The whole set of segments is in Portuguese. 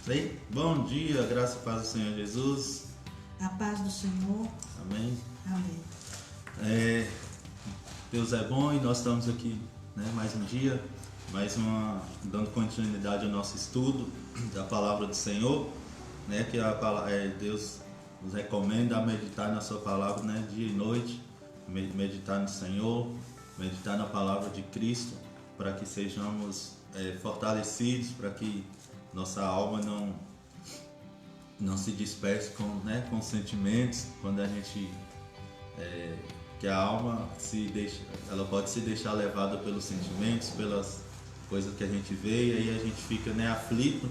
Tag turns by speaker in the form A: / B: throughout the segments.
A: Ei, bom dia, graça e paz do Senhor Jesus.
B: A paz do Senhor.
A: Amém.
B: Amém.
A: Deus é bom e nós estamos aqui, né, mais um dia, dando continuidade ao nosso estudo da palavra do Senhor, né, que Deus nos recomenda a meditar na sua palavra, né, dia e noite, meditar no Senhor, meditar na palavra de Cristo, para que sejamos fortalecidos, para que nossa alma não se disperse com sentimentos, quando a gente que a alma ela pode se deixar levada pelos sentimentos, pelas coisas que a gente vê, e aí a gente fica aflito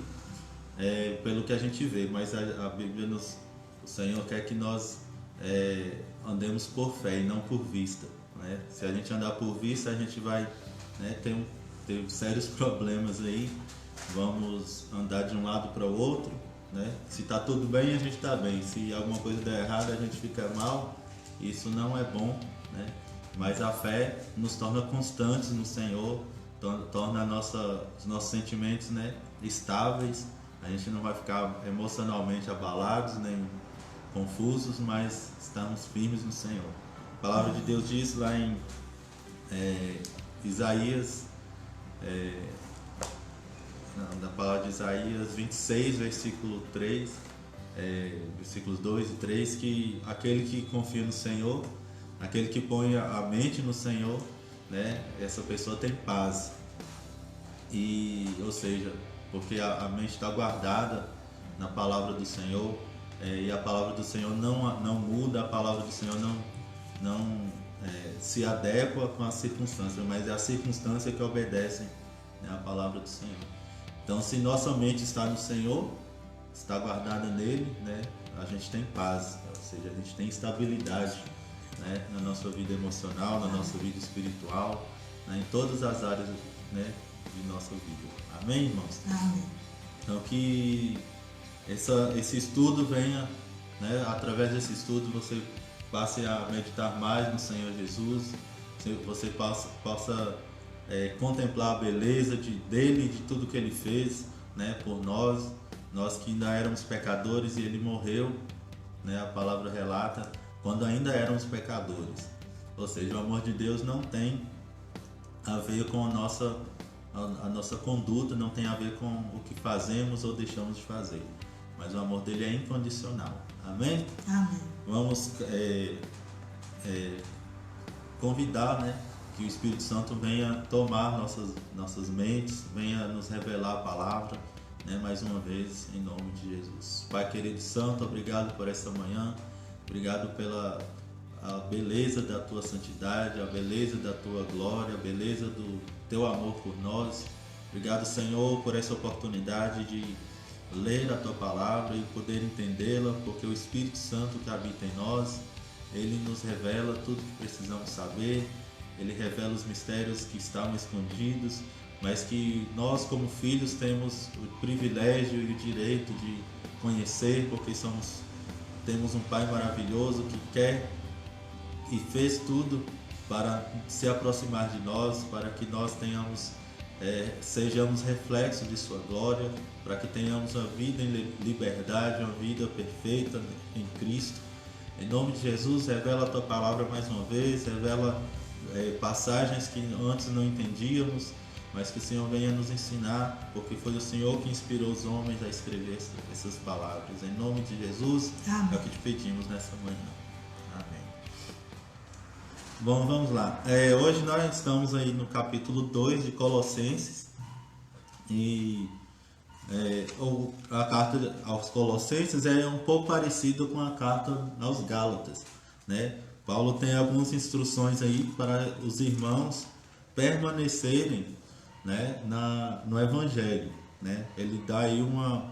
A: pelo que a gente vê, mas a Bíblia o Senhor quer que nós andemos por fé e não por vista, né? Se a gente andar por vista, a gente vai ter sérios problemas aí. Vamos andar de um lado para o outro, né? Se está tudo bem, a gente está bem. Se alguma coisa der errado, a gente fica mal. Isso não é bom, né? Mas a fé nos torna constantes no Senhor, torna os nossos sentimentos, né, estáveis. A gente não vai ficar emocionalmente abalados nem confusos, mas estamos firmes no Senhor. A palavra de Deus diz lá em Isaías, da palavra de Isaías 26, versículo 3, versículos 2 e 3, que aquele que confia no Senhor, aquele que põe a mente no Senhor, né, essa pessoa tem paz. Ou seja, porque a mente está guardada na palavra do Senhor, e a palavra do Senhor não muda, a palavra do Senhor não se adequa com as circunstâncias, mas é a circunstância que obedece, né, à palavra do Senhor. Então, se nossa mente está no Senhor, está guardada nele, né, a gente tem paz, ou seja, a gente tem estabilidade, né, na nossa vida emocional, na nossa vida espiritual, né, em todas as áreas, né, de nossa vida. Amém, irmãos?
B: Amém.
A: Então, que esse estudo venha, né, através desse estudo você passe a meditar mais no Senhor Jesus, você possa contemplar a beleza dele e de tudo que ele fez, né, por nós que ainda éramos pecadores, e ele morreu, né, a palavra relata, quando ainda éramos pecadores. Ou seja, o amor de Deus não tem a ver com a nossa conduta, não tem a ver com o que fazemos ou deixamos de fazer, mas o amor dele é incondicional. Amém?
B: Amém.
A: Vamos convidar, né, que o Espírito Santo venha tomar nossas mentes, venha nos revelar a palavra, né, mais uma vez, em nome de Jesus. Pai querido Santo, obrigado por essa manhã, obrigado pela a beleza da tua santidade, a beleza da tua glória, a beleza do teu amor por nós. Obrigado, Senhor, por essa oportunidade de ler a tua palavra e poder entendê-la, porque o Espírito Santo que habita em nós, ele nos revela tudo que precisamos saber. Ele revela os mistérios que estavam escondidos, mas que nós, como filhos, temos o privilégio e o direito de conhecer, porque temos um Pai maravilhoso que quer e fez tudo para se aproximar de nós, para que nós sejamos reflexos de sua glória, para que tenhamos uma vida em liberdade, uma vida perfeita em Cristo. Em nome de Jesus, revela a tua palavra mais uma vez, revela passagens que antes não entendíamos, mas que o Senhor venha nos ensinar, porque foi o Senhor que inspirou os homens a escrever essas palavras. Em nome de Jesus,
B: Amém.
A: É o que te pedimos nessa manhã. Amém. Bom, vamos lá. Hoje nós estamos aí no capítulo 2 de Colossenses, e a carta aos Colossenses é um pouco parecido com a carta aos Gálatas, né? Paulo tem algumas instruções aí para os irmãos permanecerem, né, no Evangelho, né? Ele dá aí uma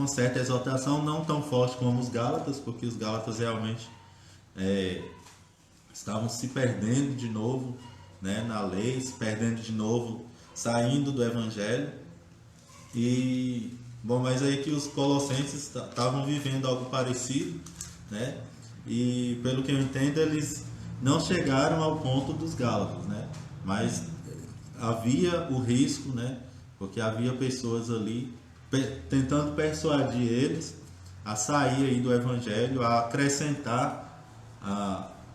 A: certa exaltação, não tão forte como os Gálatas, porque os Gálatas realmente estavam se perdendo de novo, né, na lei, se perdendo de novo, saindo do Evangelho. Mas aí que os colossenses estavam vivendo algo parecido, né? E pelo que eu entendo, eles não chegaram ao ponto dos Gálatas, né? Mas havia o risco, né? porque havia pessoas ali tentando persuadir eles a sair aí do Evangelho, a acrescentar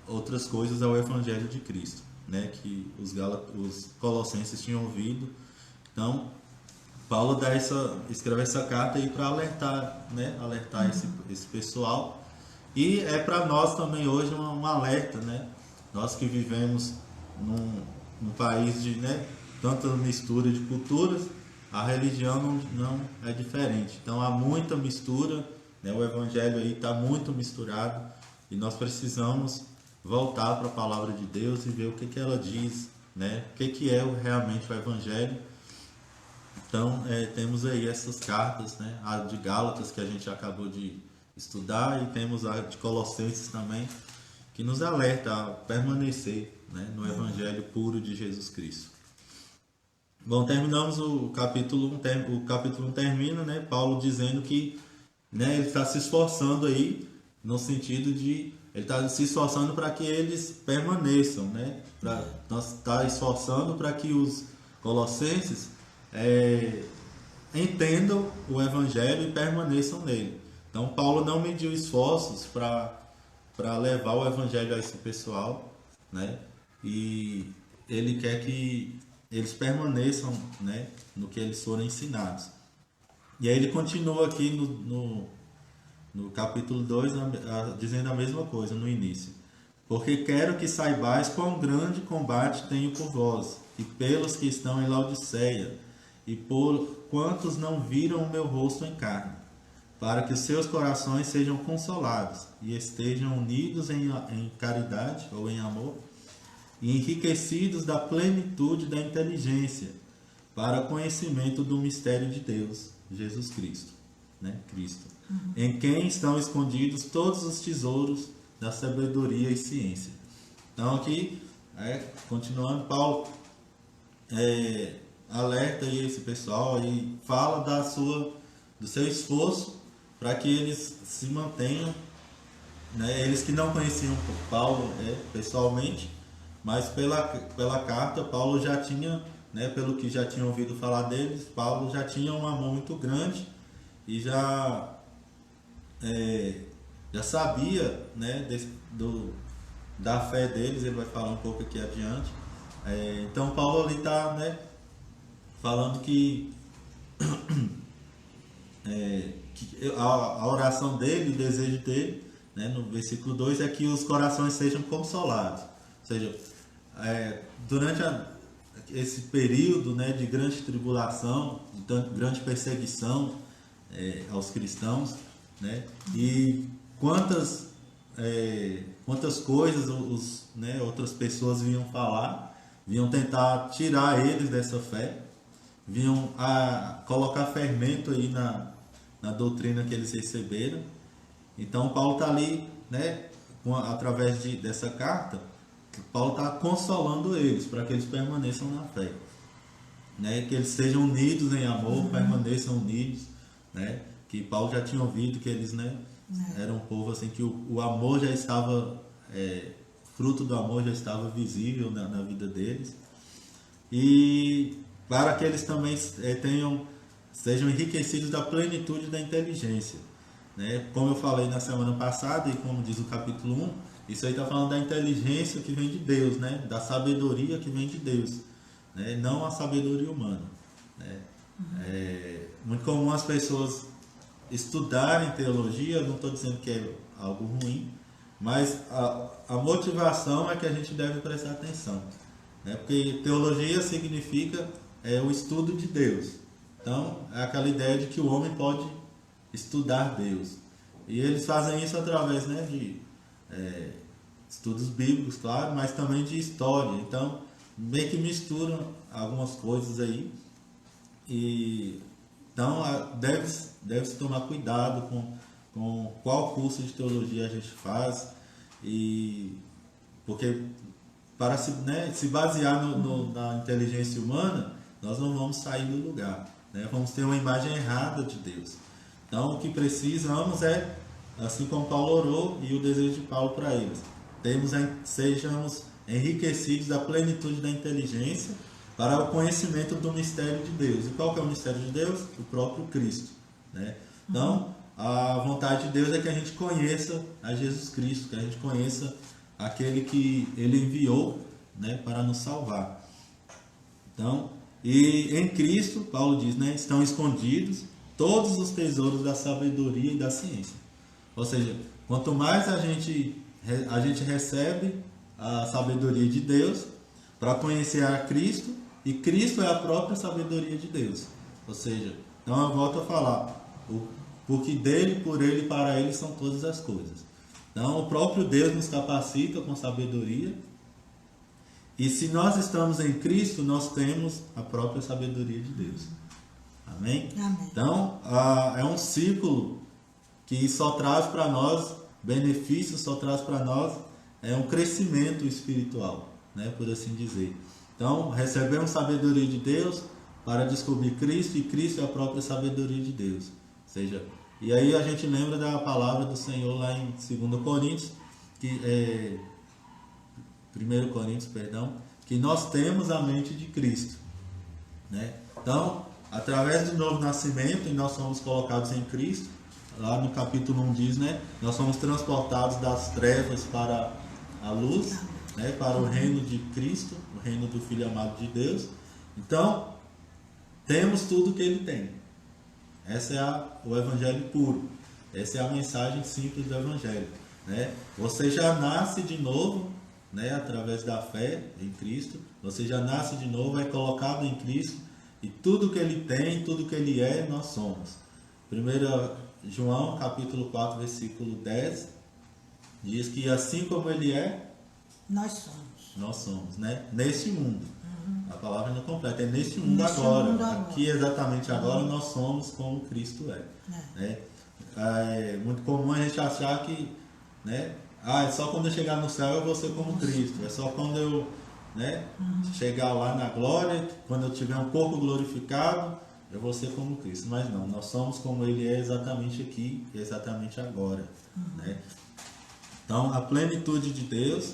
A: outras coisas ao Evangelho de Cristo, né, que os colossenses tinham ouvido. Então, Paulo escreve essa carta aí para alertar, né, esse pessoal. E é para nós também hoje um alerta, né? Nós que vivemos num país de, né, tanta mistura de culturas, a religião não é diferente. Então há muita mistura, né? O Evangelho aí está muito misturado e nós precisamos voltar para a palavra de Deus e ver o que ela diz, né? O que é realmente o Evangelho. Então temos aí essas cartas, né? A de Gálatas que a gente acabou de estudar, e temos a de Colossenses também, que nos alerta a permanecer, né, no Evangelho puro de Jesus Cristo. Bom, terminamos o capítulo 1. O capítulo 1 termina, né, Paulo dizendo que, né, ele está se esforçando aí, no sentido de ele está se esforçando para que eles permaneçam, né? Nós está esforçando para que os colossenses entendam o Evangelho e permaneçam nele. Então Paulo não mediu esforços para levar o Evangelho a esse pessoal, né? E ele quer que eles permaneçam, né, no que eles foram ensinados. E aí ele continua aqui no capítulo 2, dizendo a mesma coisa no início. Porque quero que saibais quão grande combate tenho por vós, e pelos que estão em Laodiceia, e por quantos não viram o meu rosto em carne, para que os seus corações sejam consolados, e estejam unidos em caridade, ou em amor, e enriquecidos da plenitude da inteligência, para conhecimento do mistério de Deus, Jesus Cristo, né? Cristo, em quem estão escondidos todos os tesouros da sabedoria e ciência. Então aqui, continuando, Paulo alerta aí esse pessoal e fala do seu esforço para que eles se mantenham, né? Eles que não conheciam Paulo pessoalmente, mas pela carta Paulo já tinha, né, pelo que já tinham ouvido falar deles, Paulo já tinha um amor muito grande e já sabia, né, da fé deles. Ele vai falar um pouco aqui adiante. Então Paulo ali está, né, falando que a oração dele, o desejo dele, né, no versículo 2, é que os corações sejam consolados. Ou seja, durante esse período, né, de grande tribulação, de grande perseguição aos cristãos, né, e quantas coisas né, outras pessoas vinham falar, vinham tentar tirar eles dessa fé, vinham a colocar fermento aí na doutrina que eles receberam. Então Paulo está ali, né, através dessa carta, Paulo está consolando eles para que eles permaneçam na fé, né, que eles sejam unidos em amor, permaneçam unidos, né, que Paulo já tinha ouvido que eles, né, eram um povo assim que o amor já estava, fruto do amor já estava visível na vida deles, e para que eles também sejam enriquecidos da plenitude da inteligência, né? Como eu falei na semana passada e como diz o capítulo 1, isso aí está falando da inteligência que vem de Deus, né? Da sabedoria que vem de Deus, né? Não a sabedoria humana, né? É muito comum as pessoas estudarem teologia, não estou dizendo que é algo ruim, mas a motivação é que a gente deve prestar atenção, né? Porque teologia significa o estudo de Deus. Então é aquela ideia de que o homem pode estudar Deus, e eles fazem isso através, né, de estudos bíblicos, claro, mas também de história. Então meio que misturam algumas coisas aí, e então deve-se tomar cuidado com qual curso de teologia a gente faz, e porque para se basear na inteligência humana, nós não vamos sair do lugar, né? Vamos ter uma imagem errada de Deus. Então o que precisamos assim como Paulo orou, e o desejo de Paulo para eles, sejamos enriquecidos da plenitude da inteligência, para o conhecimento do mistério de Deus. E qual que é o mistério de Deus? O próprio Cristo, né? Então, a vontade de Deus é que a gente conheça a Jesus Cristo, que a gente conheça aquele que Ele enviou, né, para nos salvar. Então, e em Cristo, Paulo diz, né, estão escondidos todos os tesouros da sabedoria e da ciência. Ou seja, quanto mais a gente recebe a sabedoria de Deus para conhecer a Cristo, e Cristo é a própria sabedoria de Deus. Ou seja, então eu volto a falar, porque dele, por ele e para ele são todas as coisas. Então o próprio Deus nos capacita com sabedoria, e se nós estamos em Cristo, nós temos a própria sabedoria de Deus. Amém?
B: Amém.
A: Então é um ciclo que só traz para nós benefícios, só traz para nós um crescimento espiritual, né, por assim dizer. Então, recebemos sabedoria de Deus para descobrir Cristo, e Cristo é a própria sabedoria de Deus. Ou seja, e aí a gente lembra da palavra do Senhor lá em 2 Coríntios, 1 Coríntios, perdão, que nós temos a mente de Cristo, né? Então, através do novo nascimento, e nós somos colocados em Cristo. Lá no capítulo 1 diz, né, nós somos transportados das trevas para a luz, né, para o reino de Cristo, o reino do Filho amado de Deus. Então, temos tudo que Ele tem. Esse é o Evangelho puro. Essa é a mensagem simples do Evangelho, né? Você já nasce de novo, né, através da fé em Cristo. Você já nasce de novo, é colocado em Cristo, e tudo que Ele tem, tudo que Ele é, nós somos. 1 João, capítulo 4, versículo 10, diz que assim como Ele é, nós somos, né? Neste mundo. A palavra não completa, é neste mundo agora. Aqui, exatamente agora, nós somos como Cristo é. Né? É muito comum a gente achar que, né, é só quando eu chegar no céu eu vou ser como Cristo. É só quando eu, né, chegar lá na glória, quando eu tiver um corpo glorificado, eu vou ser como Cristo. Mas não, nós somos como Ele é exatamente aqui, exatamente agora. Né? Então, a plenitude de Deus,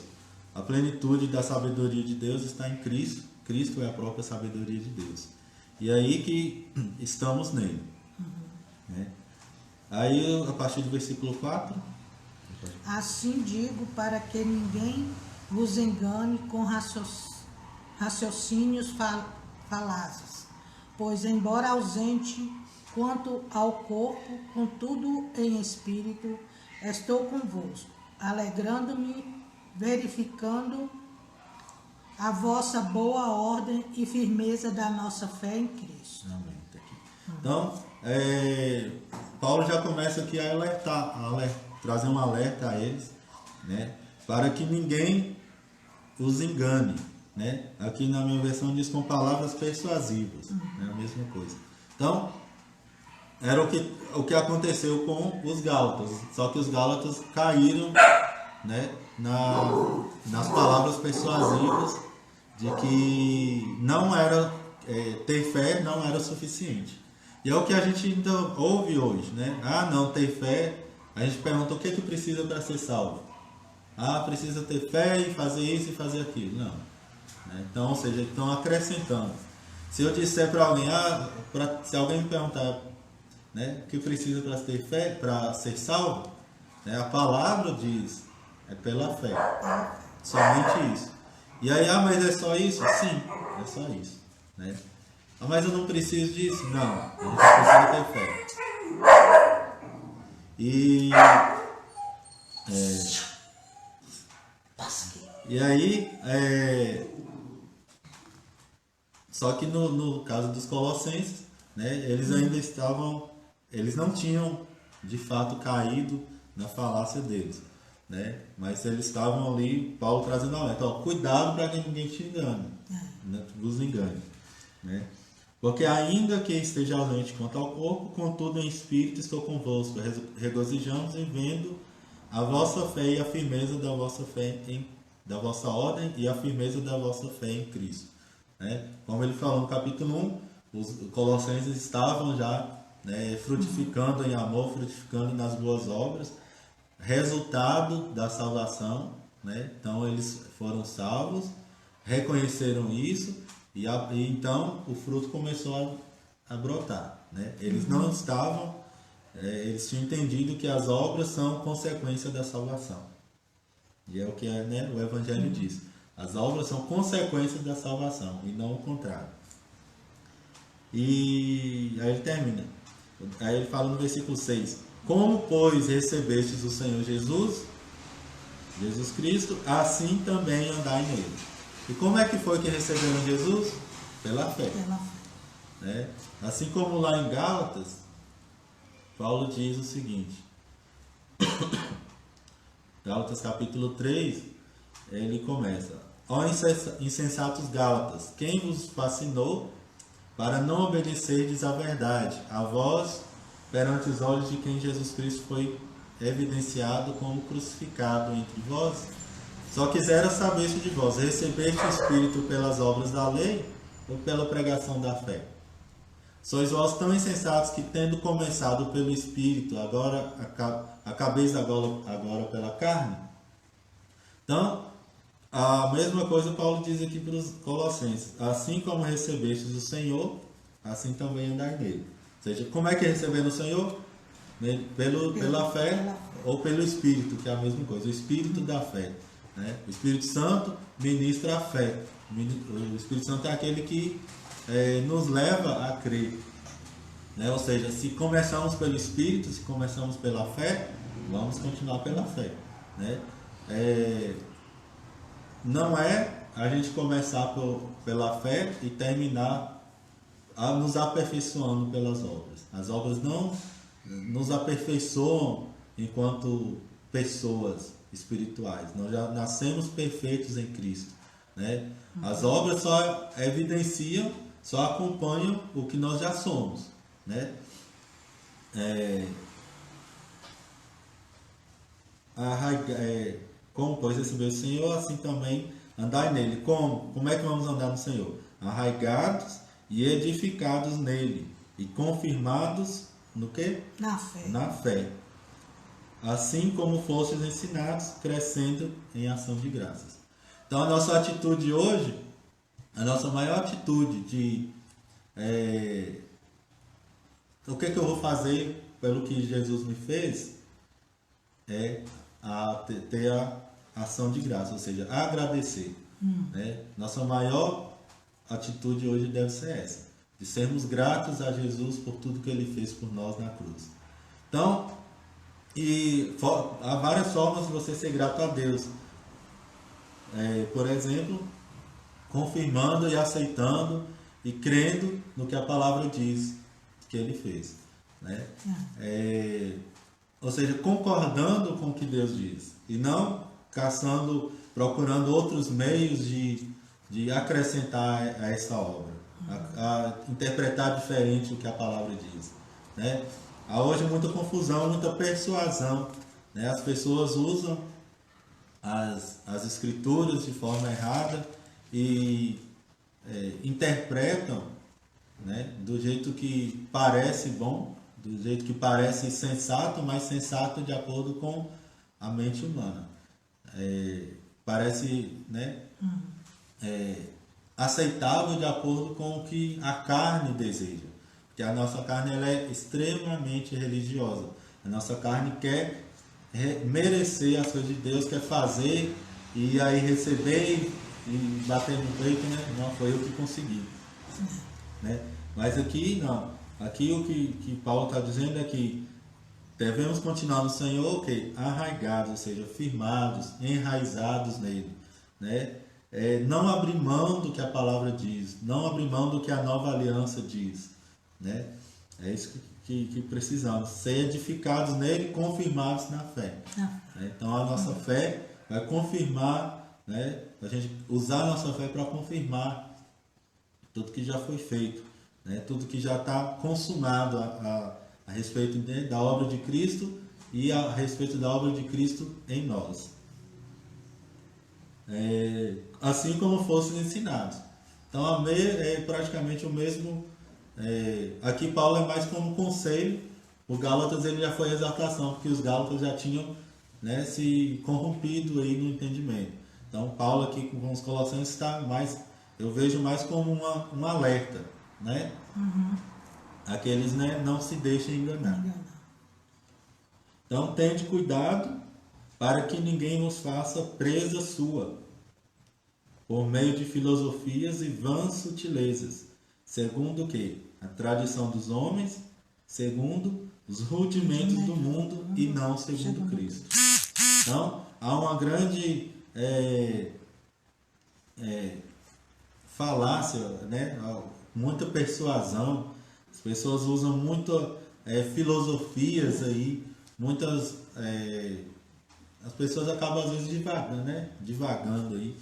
A: a plenitude da sabedoria de Deus está em Cristo. Cristo é a própria sabedoria de Deus. E aí que estamos nele. Né? Aí, a partir do versículo 4...
B: Assim digo, para que ninguém vos engane com raciocínios falazes. Pois, embora ausente quanto ao corpo, contudo em espírito, estou convosco, alegrando-me, verificando a vossa boa ordem e firmeza da nossa fé em Cristo.
A: Amém. Então, Paulo já começa aqui a trazer um alerta a eles, né, para que ninguém os engane. Né? Aqui na minha versão diz com palavras persuasivas, é a mesma coisa. Então, era o que aconteceu com os Gálatas, só que os Gálatas caíram, né, nas palavras persuasivas de que não era, ter fé não era suficiente. E é o que a gente ainda ouve hoje, né? Não, ter fé, a gente pergunta o que precisa para ser salvo. Precisa ter fé e fazer isso e fazer aquilo. Não. Então, ou seja, estão acrescentando. Se eu disser para alguém, se alguém me perguntar, né, o que precisa para ter fé, para ser salvo, né, a palavra diz, é pela fé. Somente isso. E aí, mas é só isso? Sim, é só isso. Né? Mas eu não preciso disso? Não, a gente precisa ter fé. E aí, só que no caso dos Colossenses, né, eles ainda eles não tinham de fato caído na falácia deles, né, mas eles estavam ali, Paulo trazendo alerta, cuidado para que ninguém te engane, né, vos engane, né, porque ainda que esteja ausente quanto ao corpo, contudo em espírito estou convosco, regozijamos em vendo a vossa fé e a firmeza da vossa fé da vossa ordem e a firmeza da vossa fé em Cristo. Né? Como ele falou no capítulo 1, os colossenses estavam já, né, frutificando em amor, frutificando nas boas obras, resultado da salvação. Né? Então eles foram salvos, reconheceram isso E então o fruto começou a brotar, né? Eles não estavam, eles tinham entendido que as obras são consequência da salvação. E é o que né, o Evangelho diz. As obras são consequências da salvação e não o contrário. E aí ele termina. Aí ele fala no versículo 6: Como, pois, recebestes o Senhor Jesus Cristo, assim também andai nele. E como é que foi que receberam Jesus? Pela fé.
B: Pela fé.
A: Né? Assim como lá em Gálatas, Paulo diz o seguinte: Gálatas capítulo 3, ele começa: Ó insensatos Gálatas, quem vos fascinou para não obedecerdes à verdade, a vós, perante os olhos de quem Jesus Cristo foi evidenciado como crucificado entre vós? Só quisera saber se de vós recebeste o Espírito pelas obras da lei ou pela pregação da fé? Sois vós tão insensatos que, tendo começado pelo Espírito, agora acabeis agora pela carne? Então, a mesma coisa Paulo diz aqui para os Colossenses: assim como recebestes o Senhor, assim também andai nele. Ou seja, como é que recebendo o Senhor? Pela fé ou pelo Espírito, que é a mesma coisa, o Espírito da fé. Né? O Espírito Santo ministra a fé. O Espírito Santo é aquele que nos leva a crer. Né? Ou seja, se começamos pelo Espírito, se começamos pela fé, vamos continuar pela fé. Né? Não é a gente começar pela fé e terminar nos aperfeiçoando pelas obras. As obras não nos aperfeiçoam enquanto pessoas espirituais. Nós já nascemos perfeitos em Cristo. Né? As obras só evidenciam, só acompanham o que nós já somos. Né? Como, pois, recebeu o Senhor, assim também andai nele. Como é que vamos andar no Senhor? Arraigados e edificados nele e confirmados no quê?
B: Na fé.
A: Na fé. Assim como fostes ensinados, crescendo em ação de graças. Então a nossa atitude hoje, a nossa maior atitude de o que eu vou fazer pelo que Jesus me fez é ter a ação de graça, ou seja, agradecer. Né? Nossa maior atitude hoje deve ser essa, de sermos gratos a Jesus por tudo que Ele fez por nós na cruz. Então, há várias formas de você ser grato a Deus. Por exemplo, confirmando e aceitando e crendo no que a palavra diz que Ele fez. Né? Ou seja, concordando com o que Deus diz e não procurando outros meios de acrescentar a essa obra, a interpretar diferente o que a palavra diz. Né? Há hoje muita confusão, muita persuasão. Né? As pessoas usam as escrituras de forma errada e interpretam, né, do jeito que parece bom, do jeito que parece sensato, mas sensato de acordo com a mente humana. Parece, né, aceitável de acordo com o que a carne deseja. Porque a nossa carne ela é extremamente religiosa. A nossa carne quer merecer as coisas de Deus, quer fazer e aí receber e bater no peito, né? Não, foi eu que consegui. Né? Mas aqui não. Aqui o que Paulo está dizendo é que devemos continuar no Senhor, arraigados, ou seja, firmados, enraizados nele. Né? Não abrir mão do que a palavra diz, não abrir mão do que a nova aliança diz. Né? É isso que precisamos, ser edificados nele, confirmados na fé. Então a nossa fé vai confirmar, né? A gente usar a nossa fé para confirmar tudo que já foi feito, né? Tudo que já está consumado a respeito da obra de Cristo e a respeito da obra de Cristo em nós. Assim como fossem ensinados. Então é praticamente o mesmo. Aqui Paulo é mais como conselho. O Gálatas ele já foi exaltação, porque os Gálatas já tinham, né, se corrompido aí no entendimento. Então Paulo aqui com os Colossenses está mais eu vejo mais como um alerta, né? Aqueles, né, não se deixem enganar. Então, tende cuidado para que ninguém vos faça presa sua, por meio de filosofias e vãs sutilezas, segundo o que? A tradição dos homens, segundo os rudimentos do mundo e não segundo Cristo. Então, há uma grande falácia, né? Muita persuasão. As pessoas usam muito filosofias aí, muitas as pessoas acabam às vezes divagando aí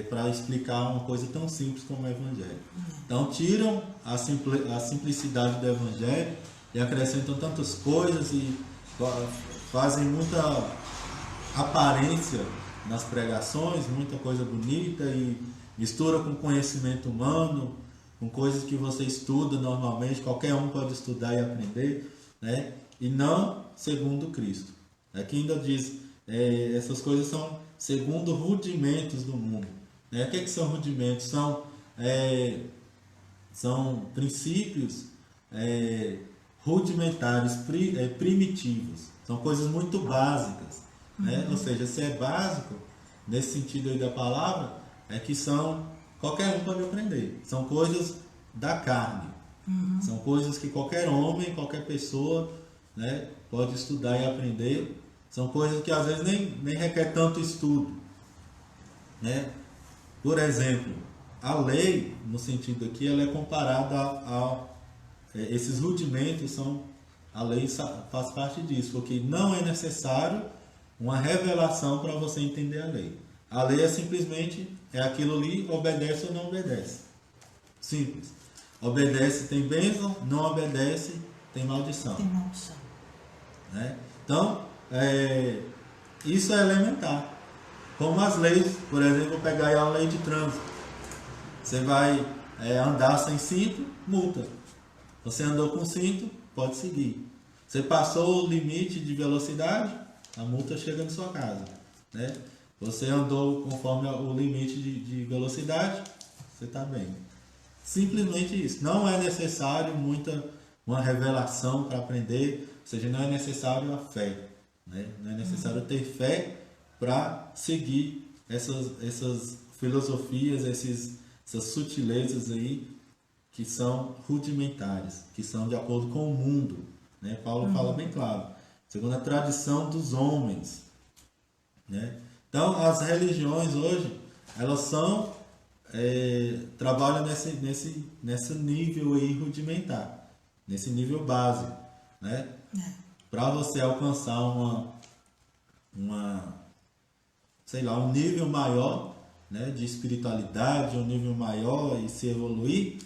A: para explicar uma coisa tão simples como o Evangelho. Então tiram a simplicidade do Evangelho e acrescentam tantas coisas e fazem muita aparência nas pregações, muita coisa bonita e mistura com conhecimento humano, com coisas que você estuda normalmente, qualquer um pode estudar e aprender, né? E não segundo Cristo. Aqui ainda diz, essas coisas são segundo rudimentos do mundo. Né? O que são rudimentos? São princípios rudimentares, primitivos. São coisas muito básicas. Né? Ou seja, se é básico, nesse sentido aí da palavra, é que qualquer um pode aprender. São coisas da carne. São coisas que qualquer homem, qualquer pessoa, né, pode estudar e aprender. São coisas que às vezes nem requer tanto estudo. Né? Por exemplo, a lei, no sentido aqui, ela é comparada esses rudimentos, a lei faz parte disso, porque não é necessário uma revelação para você entender a lei. A lei é simplesmente aquilo ali, obedece ou não obedece. Simples. Obedece, tem bênção, não obedece, tem maldição.
B: Tem maldição.
A: Né? Então, isso é elementar. Como as leis, por exemplo, vou pegar aí a lei de trânsito. Você vai andar sem cinto, multa. Você andou com cinto, pode seguir. Você passou o limite de velocidade, a multa chega na sua casa. Né? Você andou conforme o limite de velocidade, você está bem. Simplesmente isso. Não é necessário uma revelação para aprender, ou seja, não é necessário a fé. Né? Não é necessário ter fé para seguir essas filosofias, essas sutilezas aí que são rudimentares, que são de acordo com o mundo. Né? Paulo fala bem claro, segundo a tradição dos homens. Né? Então, as religiões hoje, elas trabalham nesse nível aí rudimentar, nesse nível básico. Né? Para você alcançar um nível maior, né, de espiritualidade, um nível maior e se evoluir,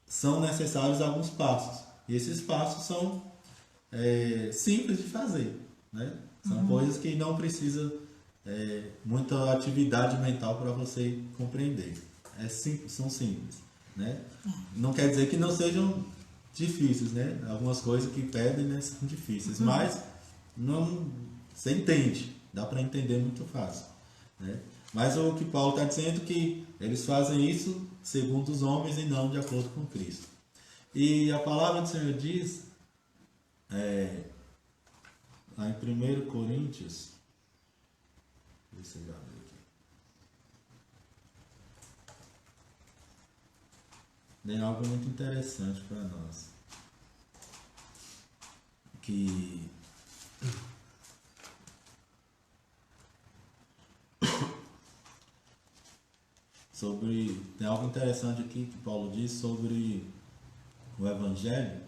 A: são necessários alguns passos. E esses passos são simples de fazer. Né? São coisas que não precisa muita atividade mental para você compreender. São simples. Né? Não quer dizer que não sejam difíceis. Né? Algumas coisas que pedem, né, são difíceis, mas você entende. Dá para entender muito fácil. Né? Mas o que Paulo está dizendo é que eles fazem isso segundo os homens e não de acordo com Cristo. E a palavra do Senhor diz, lá em 1 Coríntios, deixa eu já ver aqui. Tem algo muito interessante para nós. Tem algo interessante aqui que Paulo diz sobre o Evangelho,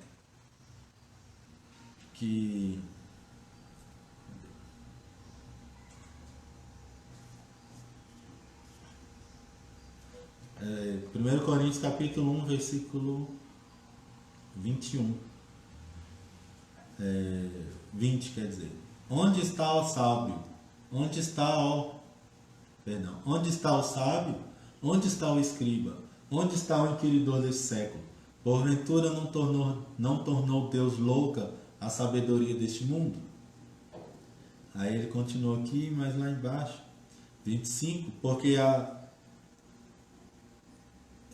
A: que é, 1 Coríntios capítulo 1, versículo 21. 20, quer dizer. Onde está o sábio? Onde está o sábio? Onde está o escriba? Onde está o inquiridor desse século? Porventura não tornou Deus louca a sabedoria deste mundo? Aí ele continua aqui, mas lá embaixo, 25, porque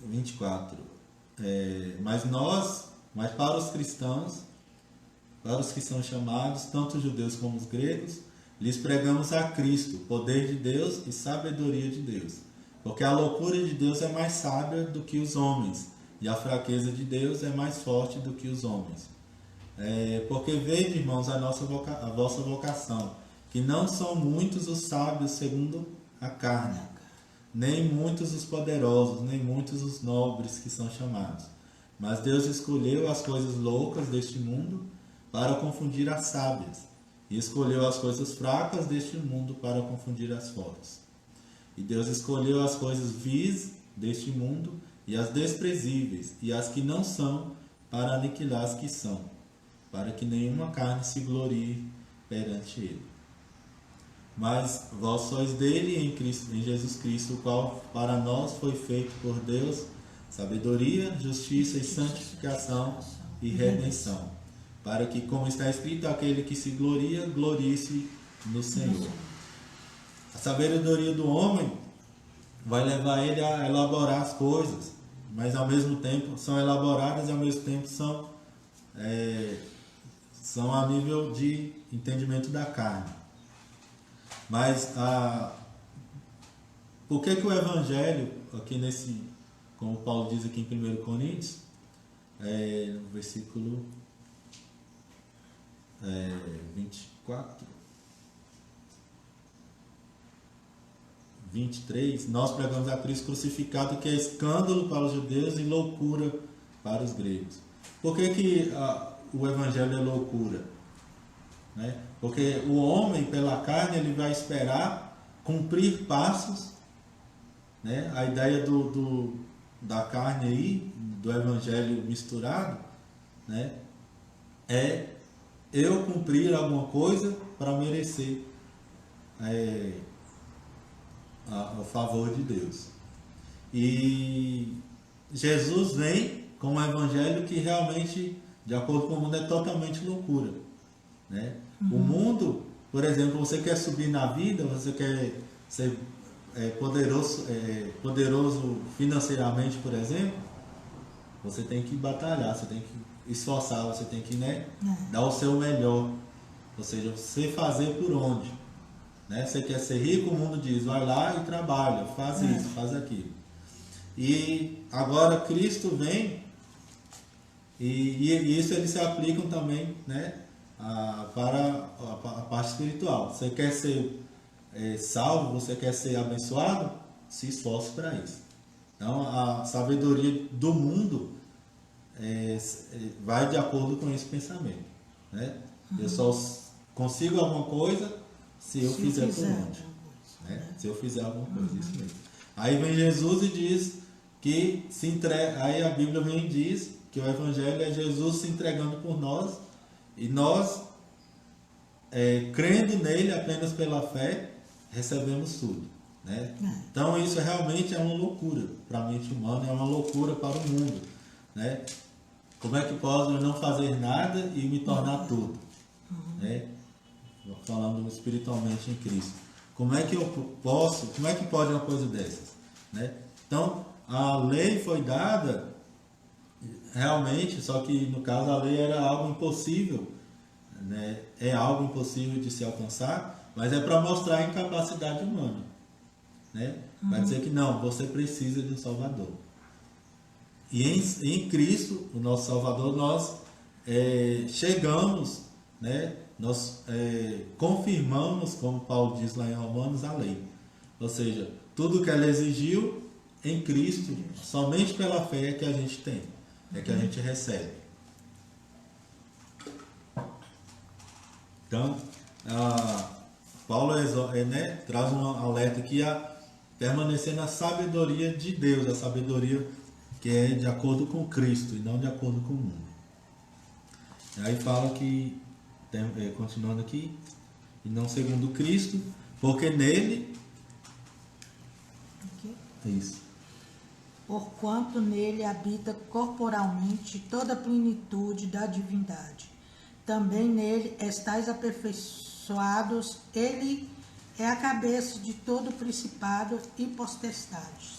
A: 24. Mas para os cristãos, para os que são chamados, tanto os judeus como os gregos, lhes pregamos a Cristo, poder de Deus e sabedoria de Deus. Porque a loucura de Deus é mais sábia do que os homens, e a fraqueza de Deus é mais forte do que os homens. Porque vede, irmãos, a vossa vocação, que não são muitos os sábios segundo a carne, nem muitos os poderosos, nem muitos os nobres que são chamados. Mas Deus escolheu as coisas loucas deste mundo para confundir as sábias, e escolheu as coisas fracas deste mundo para confundir as fortes. E Deus escolheu as coisas vis deste mundo, e as desprezíveis, e as que não são, para aniquilar as que são, para que nenhuma carne se glorie perante ele. Mas vós sois dele em Jesus Cristo, o qual para nós foi feito por Deus sabedoria, justiça e santificação e redenção, para que, como está escrito, aquele que se gloria, glorie-se no Senhor. A sabedoria do homem vai levar ele a elaborar as coisas, mas ao mesmo tempo são elaboradas e ao mesmo tempo são a nível de entendimento da carne. Mas por que o Evangelho, aqui como Paulo diz aqui em 1 Coríntios, no versículo 23, nós pregamos a Cristo crucificado, que é escândalo para os judeus e loucura para os gregos. Por que o Evangelho é loucura? Porque o homem, pela carne, ele vai esperar cumprir passos. A ideia da carne aí, do Evangelho misturado, é eu cumprir alguma coisa para merecer o favor de Deus. E Jesus vem com um Evangelho que realmente, de acordo com o mundo, é totalmente loucura. O mundo, por exemplo, você quer subir na vida, você quer ser poderoso financeiramente, por exemplo, você tem que batalhar, você tem que esforçar, você tem que dar o seu melhor. Ou seja, você fazer por onde. Você quer ser rico, o mundo diz, vai lá e trabalha, faz isso, faz aquilo. E agora Cristo vem, e isso eles se aplicam também, para a parte espiritual. Você quer ser salvo, você quer ser abençoado, se esforce para isso. Então a sabedoria do mundo vai de acordo com esse pensamento. Eu só consigo alguma coisa se eu fizer por onde. Se eu fizer alguma coisa, isso mesmo. Aí vem Jesus e diz que se entrega. Aí a Bíblia vem e diz que o Evangelho é Jesus se entregando por nós, e nós, crendo nele apenas pela fé, recebemos tudo. Então isso realmente é uma loucura para a mente humana, é uma loucura para o mundo. Como é que posso eu não fazer nada e me tornar tudo? Falando espiritualmente em Cristo. Como é que pode uma coisa dessas? Então a lei foi dada realmente, só que no caso a lei era algo impossível, é algo impossível de se alcançar, mas é para mostrar a incapacidade humana, vai dizer que não, você precisa de um Salvador. E em Cristo, o nosso Salvador, nós chegamos, nós confirmamos, como Paulo diz lá em Romanos, a lei. Ou seja, tudo que ela exigiu em Cristo, somente pela fé é que a gente tem, é que a gente recebe. Então, Paulo traz um alerta aqui a permanecer na sabedoria de Deus, a sabedoria que é de acordo com Cristo e não de acordo com o mundo. Aí fala que, continuando aqui, e não segundo Cristo, porque nele... Isso.
B: Porquanto nele habita corporalmente toda a plenitude da divindade. Também nele estáis aperfeiçoados, ele é a cabeça de todo principado e potestades.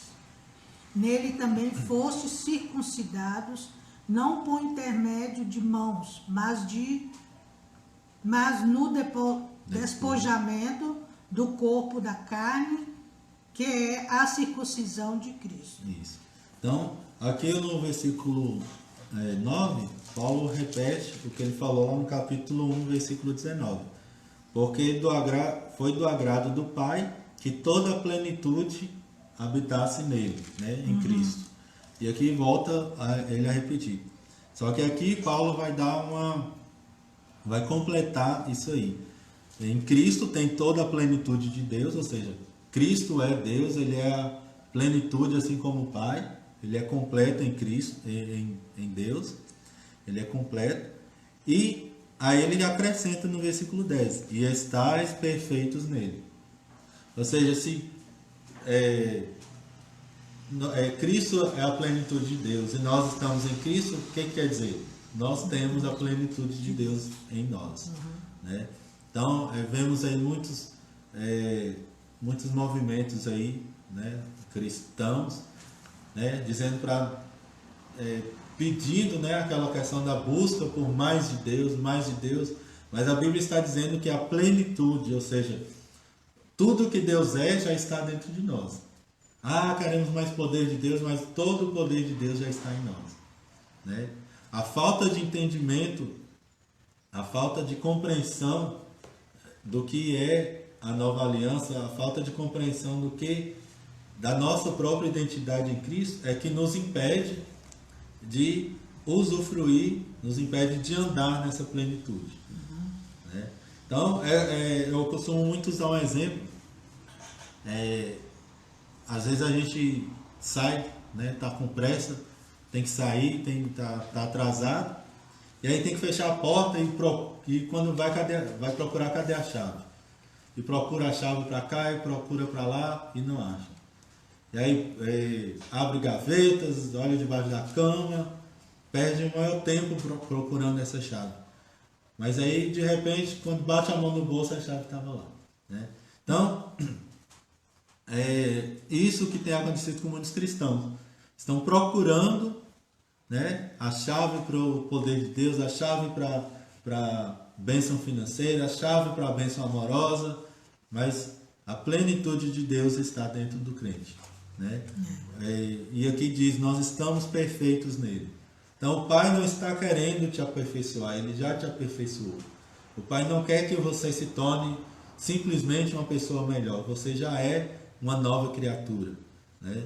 B: nele também fostes circuncidados, não por intermédio de mãos, mas no despojamento do corpo da carne, que é a circuncisão de Cristo.
A: Isso. Então, aqui no versículo 9, Paulo repete o que ele falou lá no capítulo 1, versículo 19. Porque foi do agrado do Pai que toda a plenitude habitasse nele, né, em Cristo. E aqui volta ele a repetir. Só que aqui Paulo vai completar isso aí. Em Cristo tem toda a plenitude de Deus, ou seja, Cristo é Deus, ele é a plenitude assim como o Pai, ele é completo em Cristo, em Deus, ele é completo. E aí ele acrescenta no versículo 10, e estáis perfeitos nele. Ou seja, se Cristo é a plenitude de Deus e nós estamos em Cristo, o que quer dizer? Nós temos a plenitude de Deus em nós. Né? Então, vemos aí muitos movimentos aí, né, cristãos, né, dizendo pedindo, né, aquela questão da busca por mais de Deus, mas a Bíblia está dizendo que a plenitude, ou seja, tudo que Deus é já está dentro de nós. Queremos mais poder de Deus, mas todo o poder de Deus já está em nós. Né? A falta de entendimento, a falta de compreensão do que é a nova aliança, a falta de compreensão da nossa própria identidade em Cristo é que nos impede de usufruir, nos impede de andar nessa plenitude. Né? Então, eu costumo muito usar um exemplo. Às vezes a gente sai, né, tá com pressa, tem que sair, tá atrasado, e aí tem que fechar a porta e quando vai procurar cadê a chave? E procura a chave para cá e procura para lá e não acha. E aí abre gavetas, olha debaixo da cama, perde o maior tempo procurando essa chave. Mas aí de repente, quando bate a mão no bolso, a chave estava lá. Né? Então, isso que tem acontecido com muitos cristãos. Estão procurando, né, a chave para o poder de Deus, a chave para a bênção financeira, a chave para a bênção amorosa, mas a plenitude de Deus está dentro do crente. Né? E aqui diz, nós estamos perfeitos nele. Então o Pai não está querendo te aperfeiçoar, ele já te aperfeiçoou. O Pai não quer que você se torne simplesmente uma pessoa melhor, você já é uma nova criatura. Né?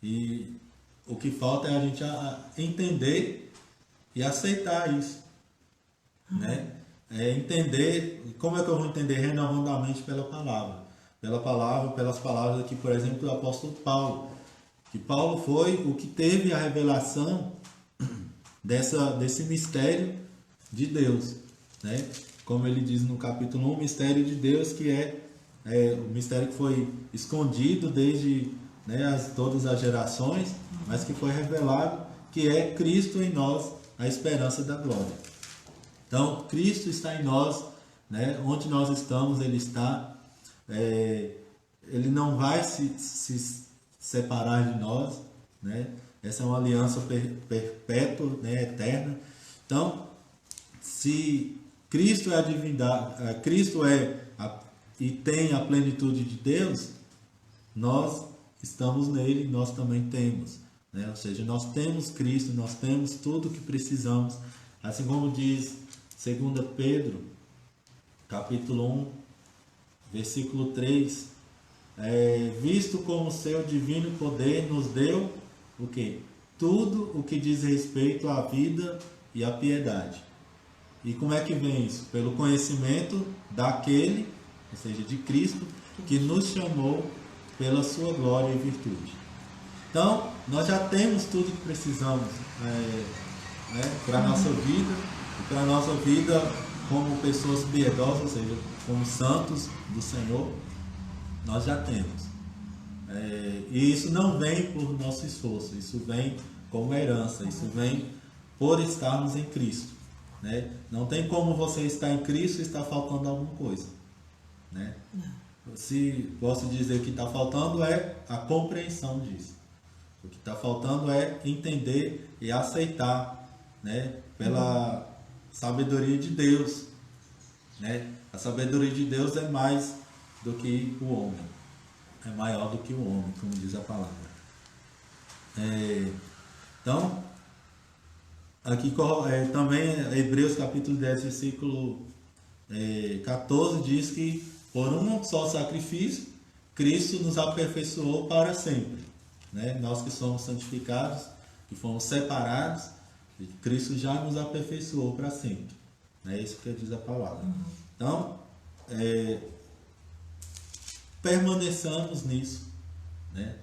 A: E o que falta é a gente entender e aceitar isso. Né? Entender, como é que eu vou entender? Renovando a mente pela palavra, pelas palavras aqui, por exemplo, do apóstolo Paulo. Que Paulo foi o que teve a revelação desse mistério de Deus. Né? Como ele diz no capítulo 1, o mistério de Deus, que é o mistério que foi escondido desde, né, todas as gerações, mas que foi revelado, que é Cristo em nós, a esperança da glória. Então, Cristo está em nós, né? Onde nós estamos, Ele está. Ele não vai se separar de nós. Né? Essa é uma aliança perpétua, né? Eterna. Então, se Cristo é a divindade, Cristo e tem a plenitude de Deus, nós estamos nele, nós também temos. Né? Ou seja, nós temos Cristo, nós temos tudo o que precisamos. Assim como diz 2 Pedro, capítulo 1, versículo 3, visto como seu divino poder nos deu o quê? Tudo o que diz respeito à vida e à piedade. E como é que vem isso? Pelo conhecimento daquele, ou seja, de Cristo, que nos chamou pela sua glória e virtude. Então, nós já temos tudo que precisamos para a nossa vida, e para a nossa vida como pessoas piedosas, ou seja, como santos do Senhor, nós já temos. E isso não vem por nosso esforço, isso vem como herança, isso vem por estarmos em Cristo. Né? Não tem como você estar em Cristo e estar faltando alguma coisa. Né? Se posso dizer que está faltando é a compreensão disso. O que está faltando é entender e aceitar, né, pela sabedoria de Deus, né? A sabedoria de Deus é mais do que o homem, é maior do que o homem, como diz a palavra. Então, aqui também Hebreus capítulo 10, versículo 14 diz que por um só sacrifício Cristo nos aperfeiçoou para sempre, né? Nós que somos santificados, que fomos separados, Cristo já nos aperfeiçoou para sempre. É isso que diz a palavra. Então, permaneçamos nisso, né?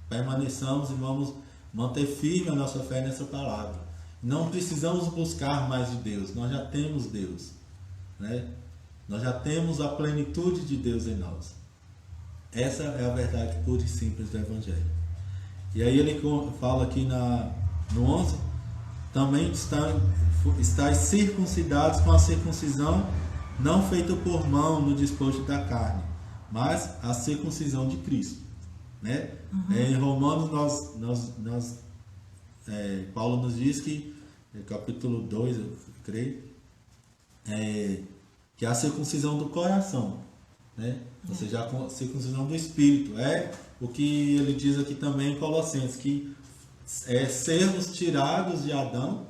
A: Permaneçamos e vamos manter firme a nossa fé nessa palavra. Não precisamos buscar mais de Deus, nós já temos Deus, né? Nós já temos a plenitude de Deus em nós. Essa é a verdade pura e simples do Evangelho. E aí ele fala aqui no 11, também estáis circuncidados com a circuncisão não feita por mão no despojo da carne, mas a circuncisão de Cristo, né? Em Romanos Paulo nos diz que, capítulo 2, eu creio, que é a circuncisão do coração, né? Ou seja, a circuncisão do espírito. É o que ele diz aqui também em Colossenses, que é sermos tirados de Adão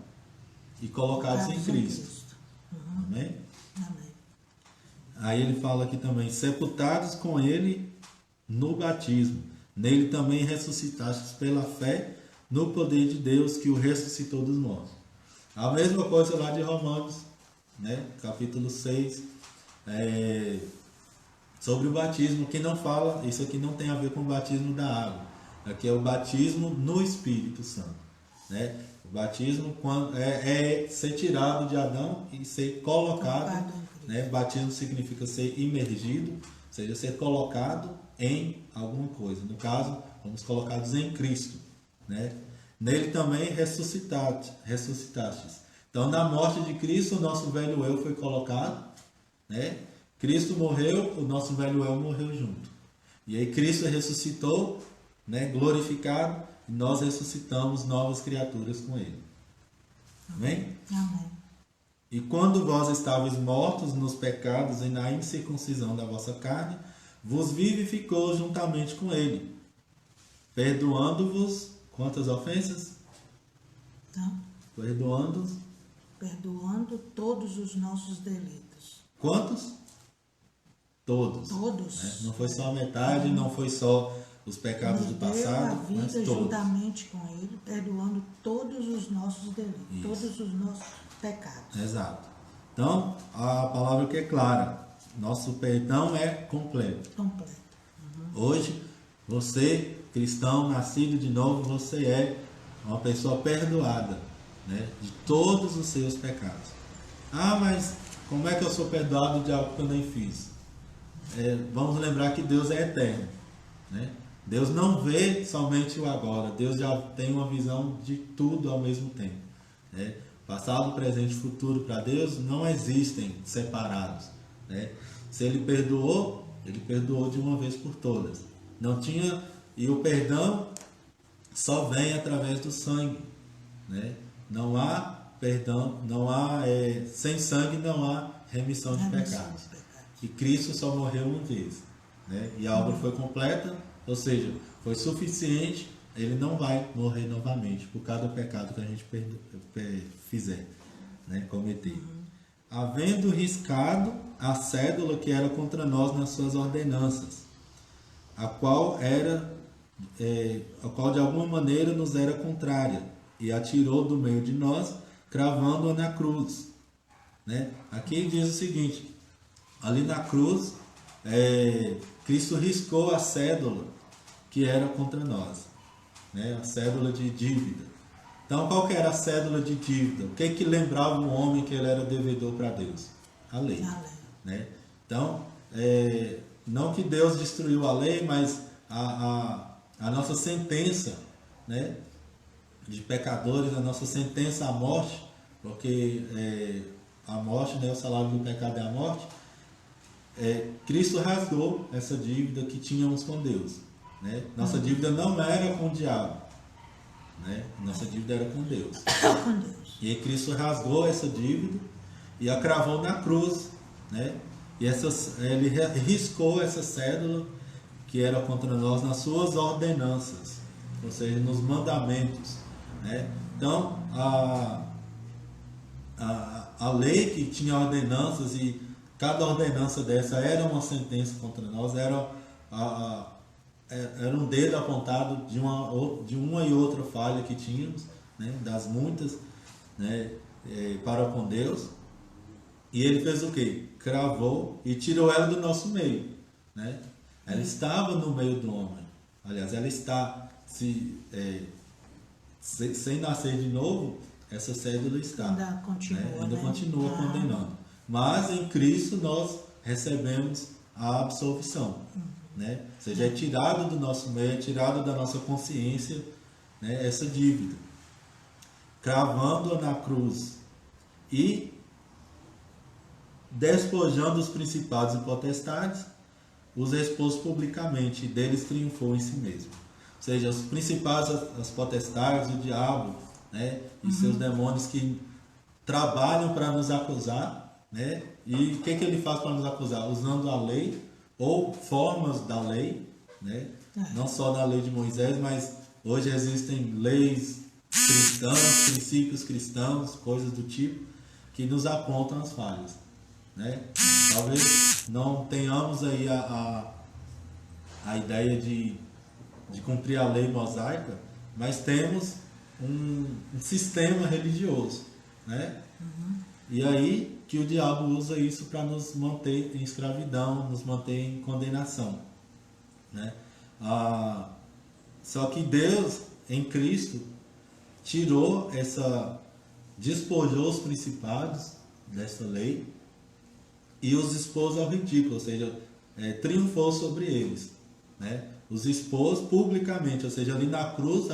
A: e colocados em Cristo. Amém?
B: Amém.
A: Aí ele fala aqui também, sepultados com ele no batismo. Nele também ressuscitastes pela fé no poder de Deus que o ressuscitou dos mortos. A mesma coisa lá de Romanos, né? Capítulo 6, sobre o batismo, que não fala, isso aqui não tem a ver com o batismo da água, aqui é o batismo no Espírito Santo, né? O batismo é ser tirado de Adão e ser colocado, né? Batismo significa ser imergido, ou seja, ser colocado em alguma coisa. No caso, fomos colocados em Cristo, né? Nele também ressuscitastes. Então, na morte de Cristo, o nosso velho eu foi colocado, né? Cristo morreu, o nosso velho eu morreu junto. E aí Cristo ressuscitou, né? Glorificado, e nós ressuscitamos novas criaturas com ele. Amém?
B: Amém.
A: E quando vós estáveis mortos nos pecados e na incircuncisão da vossa carne, vos vivificou juntamente com ele, perdoando-vos quantas ofensas?
B: Não. Perdoando todos os nossos delitos.
A: Quantos? Todos.
B: Todos.
A: Né? Não foi só a metade, não foi só os pecados do passado,
B: a vida
A: mas todos.
B: juntamente com ele, perdoando todos os nossos delitos,
A: Isso.
B: todos os nossos pecados.
A: Exato. Então, a palavra que é clara, nosso perdão é completo.
B: Completo.
A: Hoje, você, cristão, nascido de novo, você é uma pessoa perdoada, né, de todos os seus pecados. Ah, mas como é que eu sou perdoado de algo que eu nem fiz? Vamos lembrar que Deus é eterno, né? Deus não vê somente o agora, Deus já tem uma visão de tudo ao mesmo tempo, né? Passado, presente e futuro para Deus não existem separados, né? Se Ele perdoou de uma vez por todas. Não tinha, e o perdão só vem através do sangue, né? Não há perdão, sem sangue não há remissão de pecados. E Cristo só morreu uma vez, né? E a obra foi completa, ou seja, foi suficiente. Ele não vai morrer novamente por cada pecado que a gente fizer, né? Cometer. Havendo riscado a cédula que era contra nós nas suas ordenanças, a qual de alguma maneira nos era contrária, e a tirou do meio de nós, cravando-a na cruz, né? Aqui diz o seguinte, ali na cruz, Cristo riscou a cédula que era contra nós, né? A cédula de dívida. Então, qual que era a cédula de dívida? O que lembrava o homem que ele era devedor para Deus? A lei. Né? Então, não que Deus destruiu a lei, mas a nossa sentença, né, de pecadores, a nossa sentença à morte, porque a morte, né, o salário do pecado é a morte, Cristo rasgou essa dívida que tínhamos com Deus. Né? Nossa dívida não era com o diabo, né? Nossa dívida era com Deus.
B: Com Deus.
A: E aí Cristo rasgou essa dívida e a cravou na cruz, né? E ele riscou essa cédula que era contra nós nas suas ordenanças, ou seja, nos mandamentos, né? Então, a lei que tinha ordenanças, e cada ordenança dessa era uma sentença contra nós, era um dedo apontado de uma e outra falha que tínhamos, né? Das muitas, né? Para com Deus. E ele fez o quê? Cravou e tirou ela do nosso meio, né? Ela estava no meio do homem. Aliás, ela está sem nascer de novo. Essa cédula está.
B: Ainda continua,
A: né? Ainda
B: né?
A: continua condenando. Mas em Cristo nós recebemos a absolvição, né? Ou seja, é tirado do nosso meio, é tirado da nossa consciência, né? Essa dívida, cravando-a na cruz e despojando os principados e potestades, os expôs publicamente, e deles triunfou em si mesmo. Ou seja, os principados, as potestades, o diabo, né? E seus demônios que trabalham para nos acusar, né? E o que ele faz para nos acusar? Usando a lei ou formas da lei, né? Não só da lei de Moisés, mas hoje existem leis cristãs, princípios cristãos, coisas do tipo, que nos apontam as falhas, né? Talvez não tenhamos aí a ideia de cumprir a lei mosaica, mas temos um sistema religioso, né? E aí que o diabo usa isso para nos manter em escravidão, nos manter em condenação, né? Só que Deus, em Cristo, despojou os principados dessa lei e os expôs ao ridículo, ou seja, triunfou sobre eles, né? Os expôs publicamente, ou seja, ali na cruz,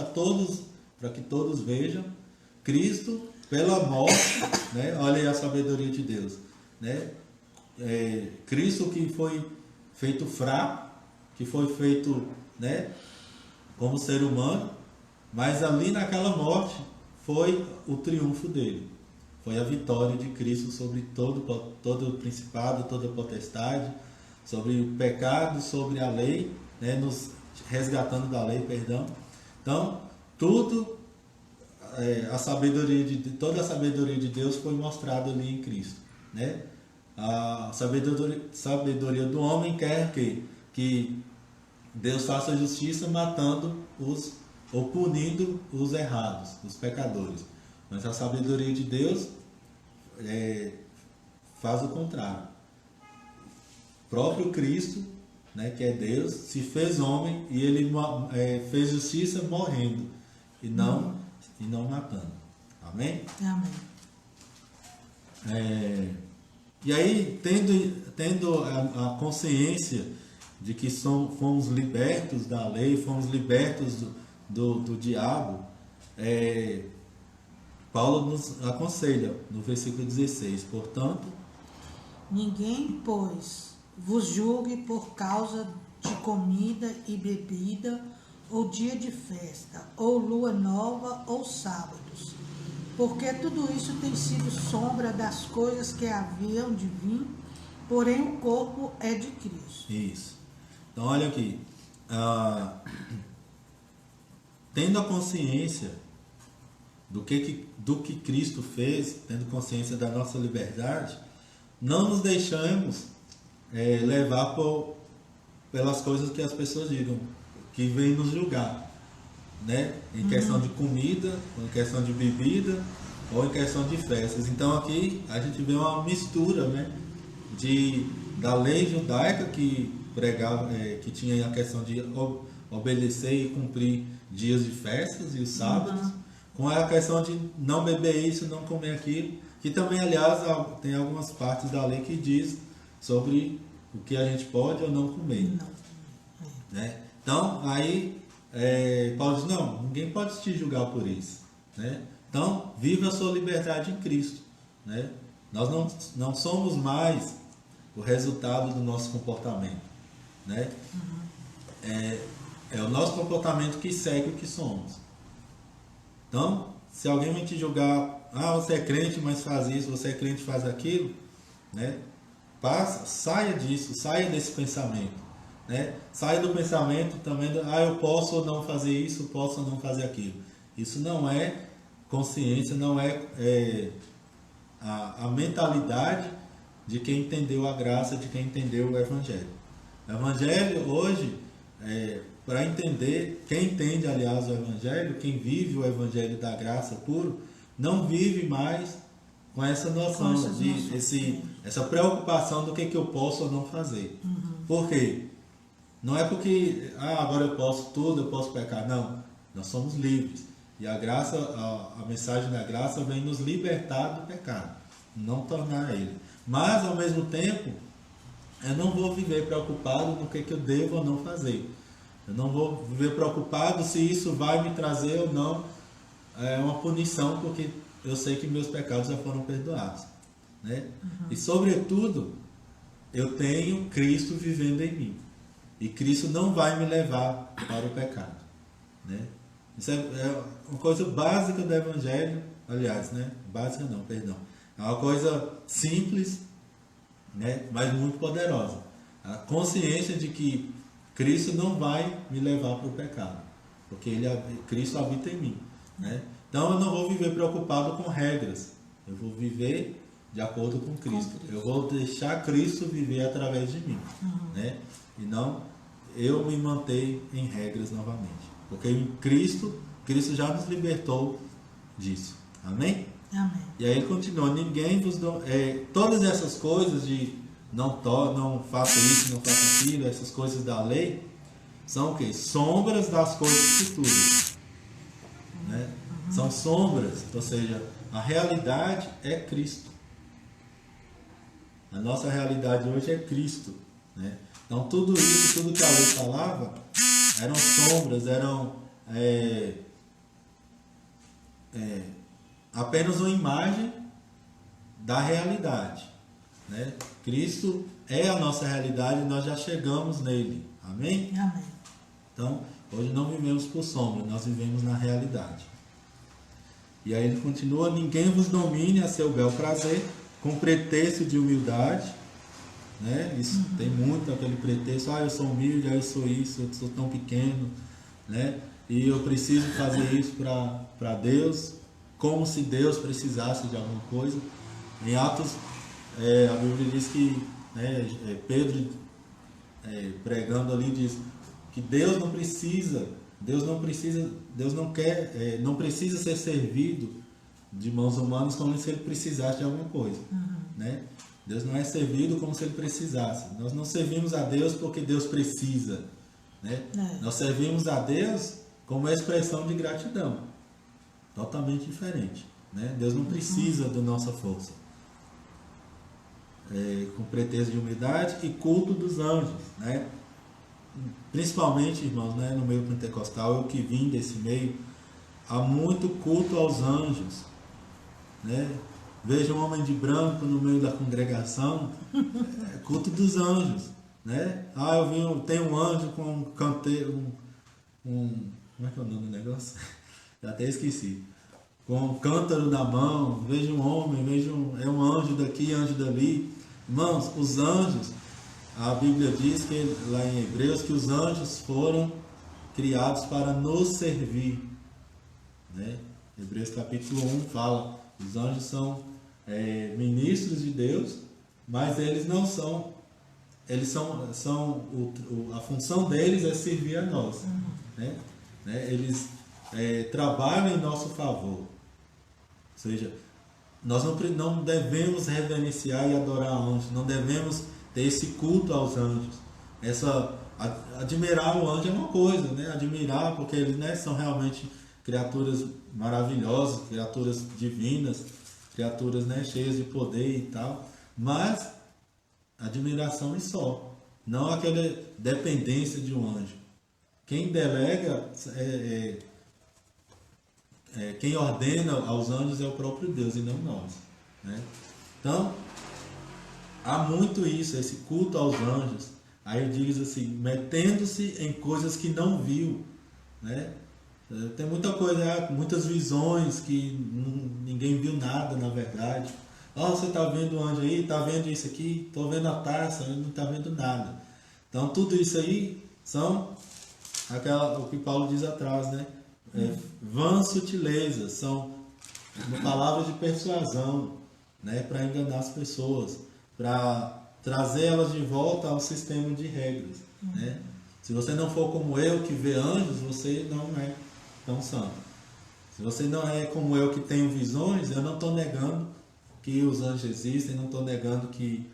A: para que todos vejam, Cristo, pela morte, né? Olha aí a sabedoria de Deus, né? Cristo que foi feito fraco, que foi feito, né, como ser humano, mas ali naquela morte foi o triunfo dele. Foi a vitória de Cristo sobre todo o principado, toda a potestade, sobre o pecado, sobre a lei, né, nos resgatando da lei, perdão. Então, tudo, toda a sabedoria de Deus foi mostrada ali em Cristo, né? A sabedoria do homem quer que Deus faça justiça matando ou punindo os errados, os pecadores. Mas a sabedoria de Deus faz o contrário. O próprio Cristo, né, que é Deus, se fez homem e ele fez justiça morrendo e não matando. Amém?
B: Amém.
A: E aí, tendo a consciência de que fomos libertos da lei, fomos libertos do diabo, Paulo nos aconselha no versículo 16: portanto,
B: ninguém, pois, vos julgue por causa de comida e bebida, ou dia de festa, ou lua nova, ou sábados, porque tudo isso tem sido sombra das coisas que haviam de vir, porém o corpo é de Cristo.
A: Isso. Então olha aqui, tendo a consciência do que Cristo fez, tendo consciência da nossa liberdade, não nos deixamos levar pelas coisas que as pessoas digam, que vêm nos julgar, né? Em questão de comida, ou em questão de bebida, ou em questão de festas. Então aqui a gente vê uma mistura, né, da lei judaica que pregava, que tinha a questão de obedecer e cumprir dias de festas e os sábados, com a questão de não beber isso, não comer aquilo, que também, aliás, tem algumas partes da lei que diz sobre o que a gente pode ou não comer. Né? Então, aí Paulo diz, não, ninguém pode te julgar por isso. Né? Então, viva a sua liberdade em Cristo. Né? Nós não somos mais o resultado do nosso comportamento. Né? É o nosso comportamento que segue o que somos. Então, se alguém vem te julgar, você é crente, mas faz isso, você é crente, faz aquilo, né? Saia disso, saia desse pensamento, né? Saia do pensamento também, eu posso ou não fazer isso, posso ou não fazer aquilo. Isso não é consciência, não é a mentalidade de quem entendeu a graça, de quem entendeu o Evangelho. O Evangelho hoje, para entender, quem entende, aliás, o Evangelho, quem vive o Evangelho da graça puro, não vive mais com essa noção, essa preocupação do que eu posso ou não fazer. Por quê? Não é porque agora eu posso tudo, eu posso pecar. Não, nós somos livres. E a graça, a mensagem da graça vem nos libertar do pecado, não tornar ele. Mas, ao mesmo tempo, eu não vou viver preocupado no que eu devo ou não fazer. Eu não vou viver preocupado se isso vai me trazer ou não uma punição, porque eu sei que meus pecados já foram perdoados, né? E, sobretudo, eu tenho Cristo vivendo em mim. E Cristo não vai me levar para o pecado, né? Isso é uma coisa básica do Evangelho, aliás, né? Básica não, perdão. É uma coisa simples, né? Mas muito poderosa. A consciência de que Cristo não vai me levar para o pecado, porque Cristo habita em mim, né? Então eu não vou viver preocupado com regras, eu vou viver de acordo com Cristo. Eu vou deixar Cristo viver através de mim, né? E não eu me manter em regras novamente, porque em Cristo já nos libertou disso. Amém?
B: Amém.
A: E aí ele continua: ninguém vos todas essas coisas de não faça isso, não faça aquilo, essas coisas da lei, são o quê? Sombras das coisas futuras, né? São sombras, ou seja, a realidade é Cristo. A nossa realidade hoje é Cristo, né? Então tudo isso, tudo que a lei falava, eram sombras, eram apenas uma imagem da realidade, né? Cristo é a nossa realidade e nós já chegamos nele. Amém?
B: Amém.
A: Então, hoje não vivemos por sombra, nós vivemos na realidade. E aí ele continua: ninguém vos domine a seu bel prazer, com pretexto de humildade, né? Isso tem muito aquele pretexto: eu sou humilde, eu sou isso, eu sou tão pequeno, né? E eu preciso fazer isso para Deus, como se Deus precisasse de alguma coisa. Em Atos, a Bíblia diz que, Pedro, pregando ali, diz que Deus não precisa ser servido de mãos humanas como se ele precisasse de alguma coisa, né? Deus não é servido como se ele precisasse. Nós não servimos a Deus porque Deus precisa, né? Nós servimos a Deus como expressão de gratidão, totalmente diferente, né? Deus não precisa da nossa força. Com pretexto de humildade e culto dos anjos, né? Principalmente, irmãos, né, no meio pentecostal, eu que vim desse meio, há muito culto aos anjos, né? Veja um homem de branco no meio da congregação, culto dos anjos, né? Tem um anjo com um canteiro, como é que é o nome do negócio? Já até esqueci. Com um cântaro na mão, veja um homem, é um anjo daqui, anjo dali. Irmãos, os anjos, a Bíblia diz que lá em Hebreus que os anjos foram criados para nos servir, né? Hebreus capítulo 1 fala: os anjos são ministros de Deus, mas eles não são, a função deles é servir a nós, né? Eles trabalham em nosso favor, ou seja, nós não devemos reverenciar e adorar anjos, não devemos ter esse culto aos anjos. Admirar o anjo é uma coisa, né? Admirar porque eles, né, são realmente criaturas maravilhosas, criaturas divinas, criaturas, né, cheias de poder e tal. Mas admiração e só, não aquela dependência de um anjo. Quem delega, quem ordena aos anjos é o próprio Deus e não nós, né? Então, há muito isso, esse culto aos anjos. Aí diz assim: metendo-se em coisas que não viu, né? Tem muita coisa, muitas visões que ninguém viu nada, na verdade. Você está vendo o anjo aí, está vendo isso aqui, estou vendo a taça, não está vendo nada. Então tudo isso aí são o que Paulo diz atrás, né? Vãs sutilezas, são palavras de persuasão, né? Para enganar as pessoas, para trazer elas de volta ao sistema de regras, né? Se você não for como eu, que vê anjos, você não é tão santo. Se você não é como eu, que tenho visões, eu não estou negando que os anjos existem, não estou negando que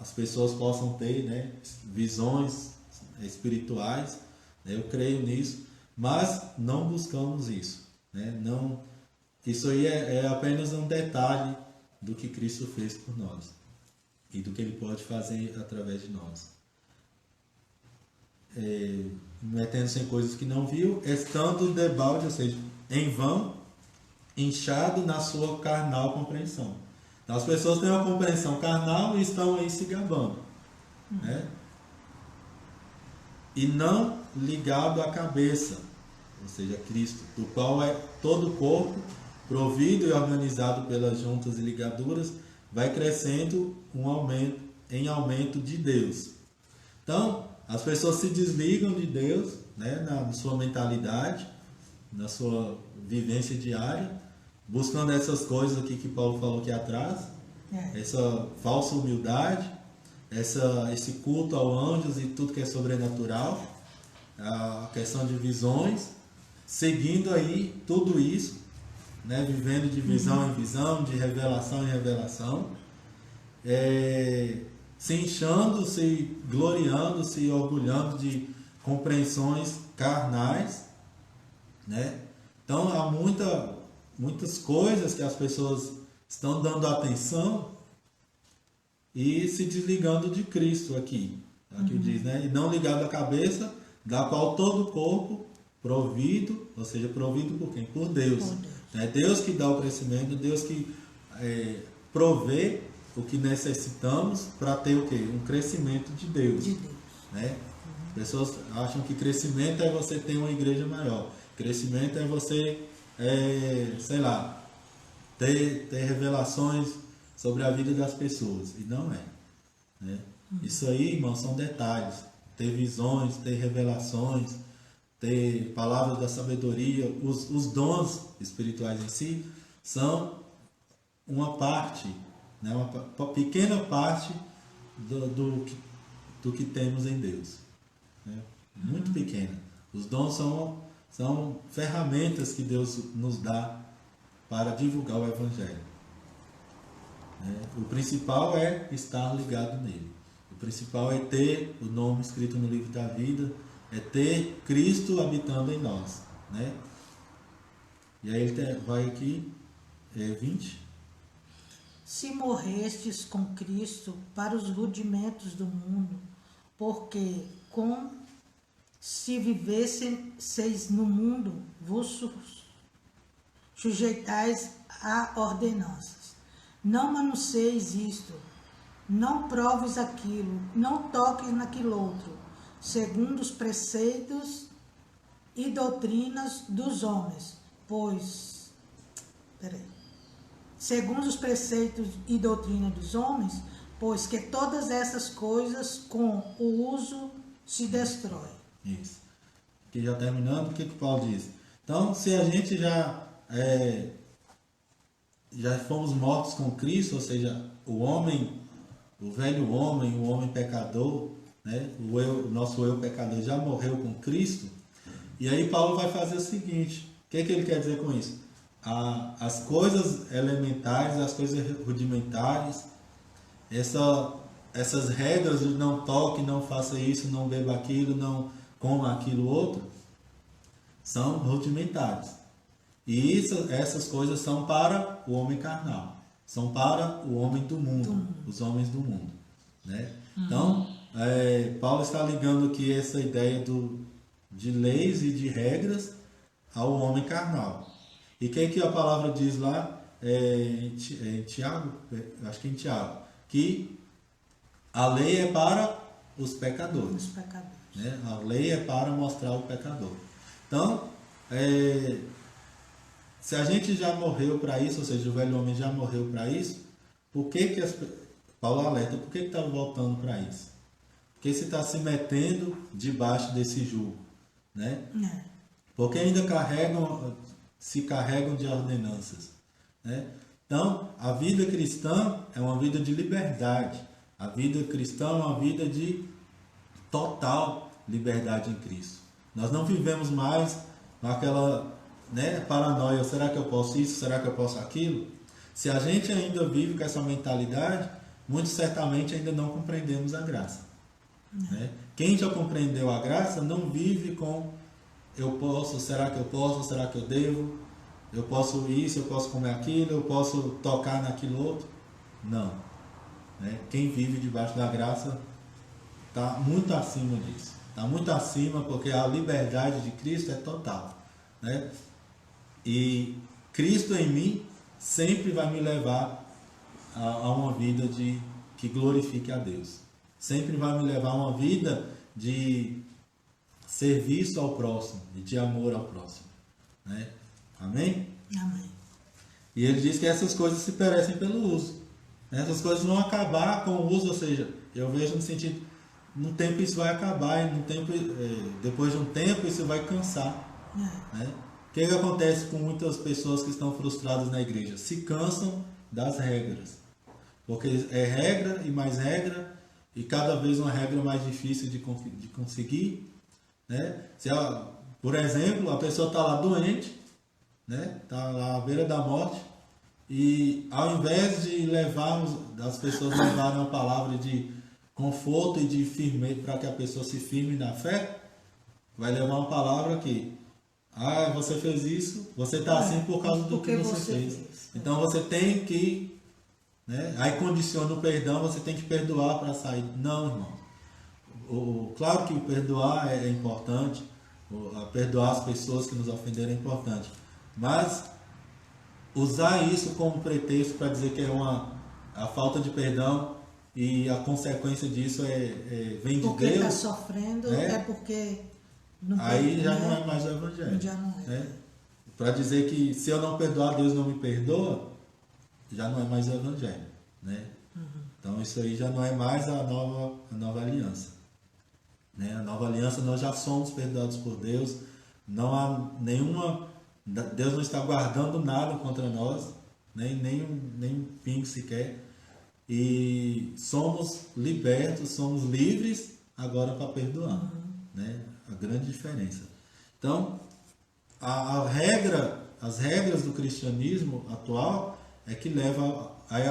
A: as pessoas possam ter, né, visões espirituais, né? Eu creio nisso, mas não buscamos isso, né? Não, isso aí é apenas um detalhe do que Cristo fez por nós e do que Ele pode fazer através de nós. Metendo-se em coisas que não viu, estando debalde, ou seja, em vão, inchado na sua carnal compreensão. Então as pessoas têm uma compreensão carnal e estão aí se gabando, né? E não ligado à cabeça, ou seja, Cristo, do qual é todo o corpo, provido e organizado pelas juntas e ligaduras, vai crescendo em aumento de Deus. Então, as pessoas se desligam de Deus, né, na sua mentalidade, na sua vivência diária, buscando essas coisas aqui que Paulo falou aqui atrás, essa falsa humildade, esse culto aos anjos e tudo que é sobrenatural, a questão de visões, seguindo aí tudo isso, né, vivendo de visão em visão, de revelação em revelação, se inchando, se gloriando, se orgulhando de compreensões carnais, né? Então há muitas coisas que as pessoas estão dando atenção e se desligando de Cristo aqui diz, né? E não ligado à cabeça, da qual todo o corpo provido, ou seja, provido por quem? Por Deus. É Deus que dá o crescimento, Deus que provê o que necessitamos para ter o quê? Um crescimento de Deus. Né? Pessoas acham que crescimento é você ter uma igreja maior. Crescimento é você, sei lá, ter revelações sobre a vida das pessoas. E não é. Né? Isso aí, irmão, são detalhes. Ter visões, ter revelações, ter palavras da sabedoria, os dons espirituais em si são uma parte, né, uma pequena parte do que temos em Deus, né? Muito pequena. Os dons são ferramentas que Deus nos dá para divulgar o Evangelho, né? O principal é estar ligado nele. O principal é ter o nome escrito no livro da vida, é ter Cristo habitando em nós, né? E aí ele vai aqui, 20.
B: Se morrestes com Cristo para os rudimentos do mundo, porque se vivesseis no mundo, vos sujeitais a ordenanças. Não manuseis isto, não proves aquilo, não toques naquilo outro, segundo os preceitos e doutrinas dos homens, segundo os preceitos e doutrina dos homens, pois que todas essas coisas com o uso se destrói.
A: Isso. Aqui já terminando, o que Paulo diz? Então, se a gente já fomos mortos com Cristo, ou seja, o velho homem, o homem pecador, né? O nosso eu pecador já morreu com Cristo, e aí Paulo vai fazer o seguinte, o que ele quer dizer com isso? As coisas elementares, as coisas rudimentares, essas regras de não toque, não faça isso, não beba aquilo, não coma aquilo outro, são rudimentares. E essas coisas são para o homem carnal, são para o homem do mundo, os homens do mundo, né? Então, Paulo está ligando aqui essa ideia de leis e de regras ao homem carnal. E o que a palavra diz lá em Tiago? Acho que em Tiago. Que a lei é para os pecadores. Né? A lei é para mostrar o pecador. Então, Se a gente já morreu para isso, ou seja, o velho homem já morreu para isso, por que que Paulo alerta, por que está voltando para isso? Porque se está se metendo debaixo desse jugo, né? Porque ainda se carregam de ordenanças, né? Então, a vida cristã é uma vida de liberdade. A vida cristã é uma vida de total liberdade em Cristo. Nós não vivemos mais naquela, né, paranoia, será que eu posso isso, será que eu posso aquilo? Se a gente ainda vive com essa mentalidade, muito certamente ainda não compreendemos a graça. Né? Quem já compreendeu a graça não vive com eu posso, será que eu posso, será que eu devo, eu posso isso, eu posso comer aquilo, eu posso tocar naquilo outro. Não. Né? Quem vive debaixo da graça está muito acima disso. Está muito acima porque a liberdade de Cristo é total. Né? E Cristo em mim sempre vai me levar a uma vida que glorifique a Deus. Sempre vai me levar a uma vida de serviço ao próximo e de amor ao próximo. Né? Amém?
B: Amém.
A: E ele diz que essas coisas se perecem pelo uso. Essas coisas vão acabar com o uso, ou seja, eu vejo no sentido, no tempo isso vai acabar, e no tempo, depois de um tempo isso vai cansar. Né? O que acontece com muitas pessoas que estão frustradas na igreja? Se cansam das regras. Porque é regra e mais regra, e cada vez uma regra mais difícil de conseguir. Né? Por exemplo, a pessoa está lá doente, né? Está lá à beira da morte, e ao invés de as pessoas levarem uma palavra de conforto e de firmeza para que a pessoa se firme na fé, vai levar uma palavra que você fez isso, você está assim por causa do que você fez. Então você tem que, né? Aí condiciona o perdão, você tem que perdoar para sair. Não, irmão. Claro que perdoar é importante, perdoar as pessoas que nos ofenderam é importante, mas usar isso como pretexto para dizer que a falta de perdão e a consequência disso vem de Deus.
B: Porque está sofrendo é porque não
A: aí já não é mais o Evangelho.
B: Já não é.
A: Né? Para dizer que se eu não perdoar, Deus não me perdoa, já não é mais o Evangelho. Né? Então isso aí já não é mais a nova aliança. Né? A nova aliança nós já somos perdoados por Deus, não há nenhuma, Deus não está guardando nada contra nós, nem um pingo sequer, e somos libertos, somos livres agora para perdoar. Né? A grande diferença. Então, as regras do cristianismo atual é que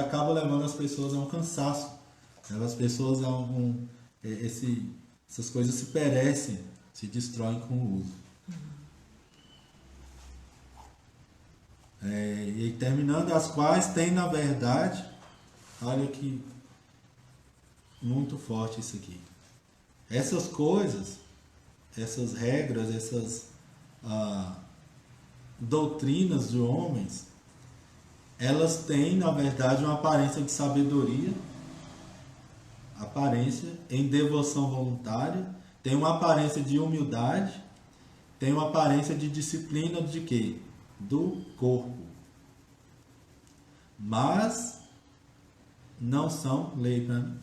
A: acaba levando as pessoas a um cansaço, leva as pessoas a essas coisas se perecem, se destroem com o uso. E terminando, as quais tem na verdade, olha que muito forte isso aqui. Essas coisas, essas regras, essas doutrinas de homens, elas têm na verdade uma aparência de sabedoria, aparência em devoção voluntária, tem uma aparência de humildade, tem uma aparência de disciplina de quê? Do corpo. Mas não são, leia para mim,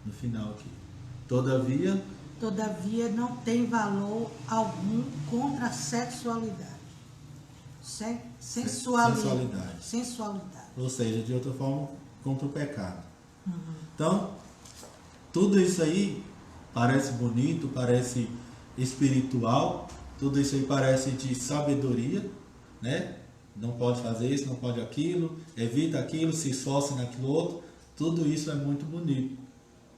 A: no final aqui. Todavia
B: não tem valor algum contra a sexualidade. Sensualidade.
A: Ou seja, de outra forma, contra o pecado. Então, tudo isso aí parece bonito, parece espiritual, tudo isso aí parece de sabedoria, né? Não pode fazer isso, não pode aquilo, evita aquilo, se esforce naquilo outro. Tudo isso é muito bonito,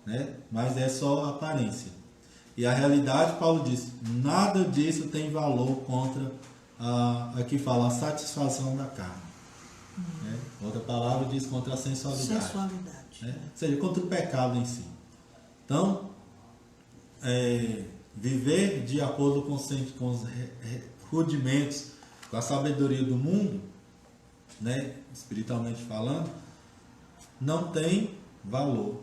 A: né? Mas é só aparência. E a realidade, Paulo diz, nada disso tem valor contra aqui fala a satisfação da carne. Né? Outra palavra diz contra a sensualidade. Né? Ou seja, contra o pecado em si. Então, viver de acordo com os rudimentos, com a sabedoria do mundo, né? Espiritualmente falando, não tem valor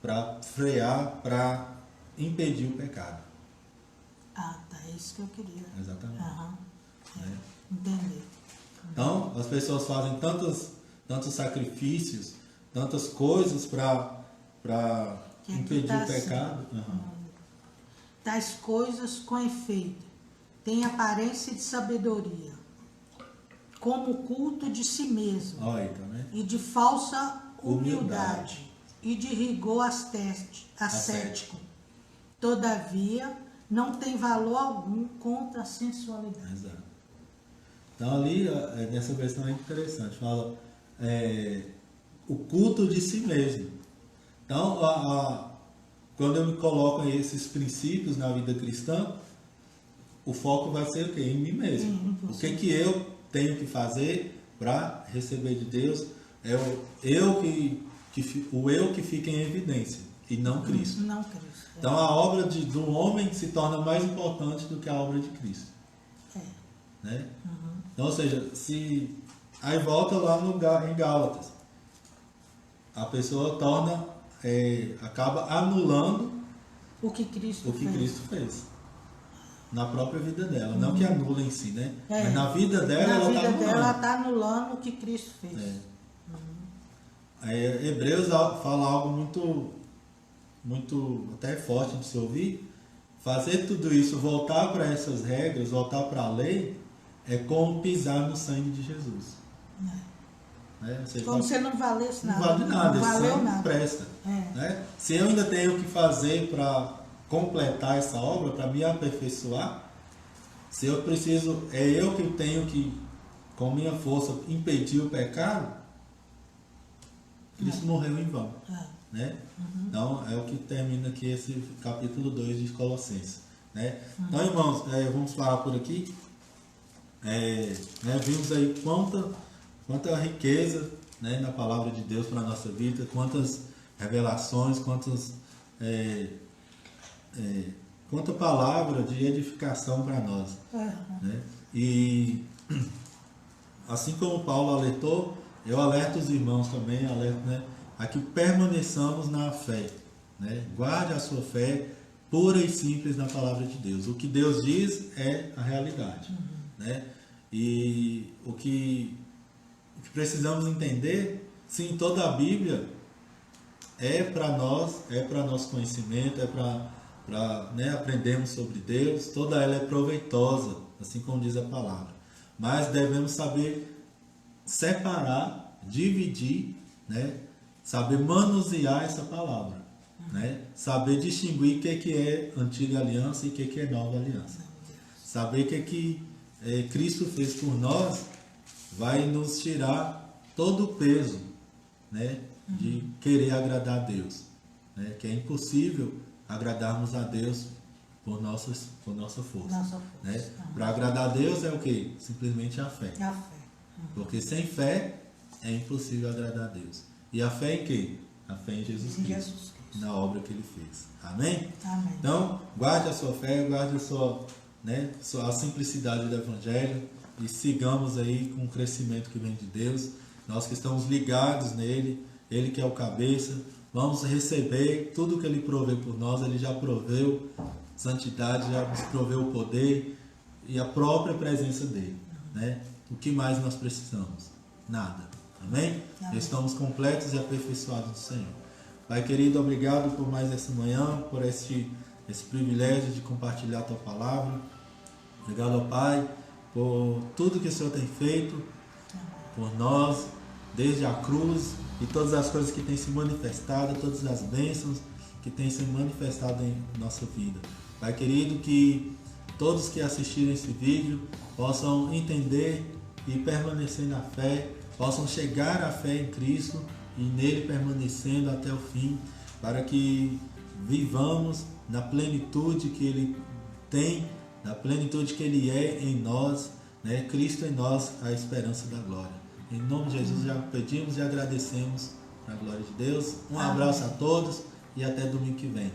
A: para frear, para impedir o pecado.
B: Ah, tá. É isso que eu queria.
A: Exatamente.
B: Aham.
A: Né?
B: Entender.
A: Então, as pessoas fazem tantos sacrifícios, tantas coisas para
B: Que aqui
A: impedir
B: tá
A: o pecado. Aham.
B: Tais coisas com efeito têm aparência de sabedoria, como culto de si mesmo,
A: Olha aí, tá vendo?
B: e de falsa
A: Humildade.
B: humildade, e de rigor ascético. Todavia, não tem valor algum contra a sensualidade.
A: Exato. Então ali, nessa versão é interessante, fala o culto de si mesmo. Então, quando eu me coloco em esses princípios na vida cristã, o foco vai ser o quê? Em mim mesmo. O que eu tenho que fazer para receber de Deus é o eu que fica em evidência e não Cristo.
B: Não Cristo.
A: Então a obra do homem se torna mais importante do que a obra de Cristo. Né? Então, ou seja, aí volta lá em Gálatas, a pessoa acaba anulando
B: O que Cristo
A: fez na própria vida dela, não que anula em si, né?
B: É.
A: Mas na vida dela
B: ela está anulando o que Cristo fez.
A: Aí, Hebreus fala algo muito, muito até forte de se ouvir. Fazer tudo isso, voltar para essas regras, voltar para a lei, é como pisar no sangue de Jesus.
B: Como se não valesse nada.
A: Não vale nada,
B: não
A: esse
B: valeu
A: sangue
B: nada.
A: presta. Né? Se eu ainda tenho que fazer para completar essa obra, para me aperfeiçoar, se eu preciso, é eu que tenho que, com minha força, impedir o pecado, Cristo morreu em vão. Né? Então, é o que termina aqui esse capítulo 2 de Colossenses. Né? Então, irmãos, vamos parar por aqui. Vimos aí quanta riqueza, né, na palavra de Deus para a nossa vida, quantas revelações, quanta palavra de edificação para nós. Né? E assim como Paulo alertou, eu alerto os irmãos também, né, a que permaneçamos na fé. Né? Guarde a sua fé pura e simples na palavra de Deus. O que Deus diz é a realidade. Né? E o que precisamos entender, sim, toda a Bíblia é para nós, é para nosso conhecimento, é para aprendermos sobre Deus, toda ela é proveitosa, assim como diz a palavra. Mas devemos saber separar, dividir, né? Saber manusear essa palavra, né? Saber distinguir o que é antiga aliança e o que é nova aliança. Saber que Cristo fez por nós vai nos tirar todo o peso, né, de querer agradar a Deus, né, que é impossível agradarmos a Deus por nossa força. Né? Para agradar a Deus é o que? Simplesmente a fé.
B: A fé.
A: Porque sem fé é impossível agradar a Deus. E a fé em quê? A fé em Jesus Cristo. Na obra que Ele fez. Amém?
B: Amém.
A: Então, guarde a sua fé, guarde a simplicidade do Evangelho e sigamos aí com o crescimento que vem de Deus. Nós que estamos ligados nele, Ele que é o cabeça, vamos receber tudo que Ele provê por nós. Ele já proveu santidade, já nos proveu o poder e a própria presença dEle. Né? O que mais nós precisamos? Nada. Amém?
B: Amém.
A: Estamos completos e aperfeiçoados do Senhor. Pai querido, obrigado por mais essa manhã, por esse privilégio de compartilhar a Tua palavra. Obrigado ao Pai por tudo que o Senhor tem feito por nós, desde a cruz e todas as coisas que têm se manifestado, todas as bênçãos que têm se manifestado em nossa vida. Pai querido, que todos que assistirem esse vídeo possam entender e permanecer na fé, possam chegar à fé em Cristo e nele permanecendo até o fim, para que vivamos na plenitude que Ele tem, na plenitude que Ele é em nós, né? Cristo em nós, a esperança da glória. Em nome de Jesus já pedimos e agradecemos a glória de Deus. Um abraço a todos e até domingo que vem.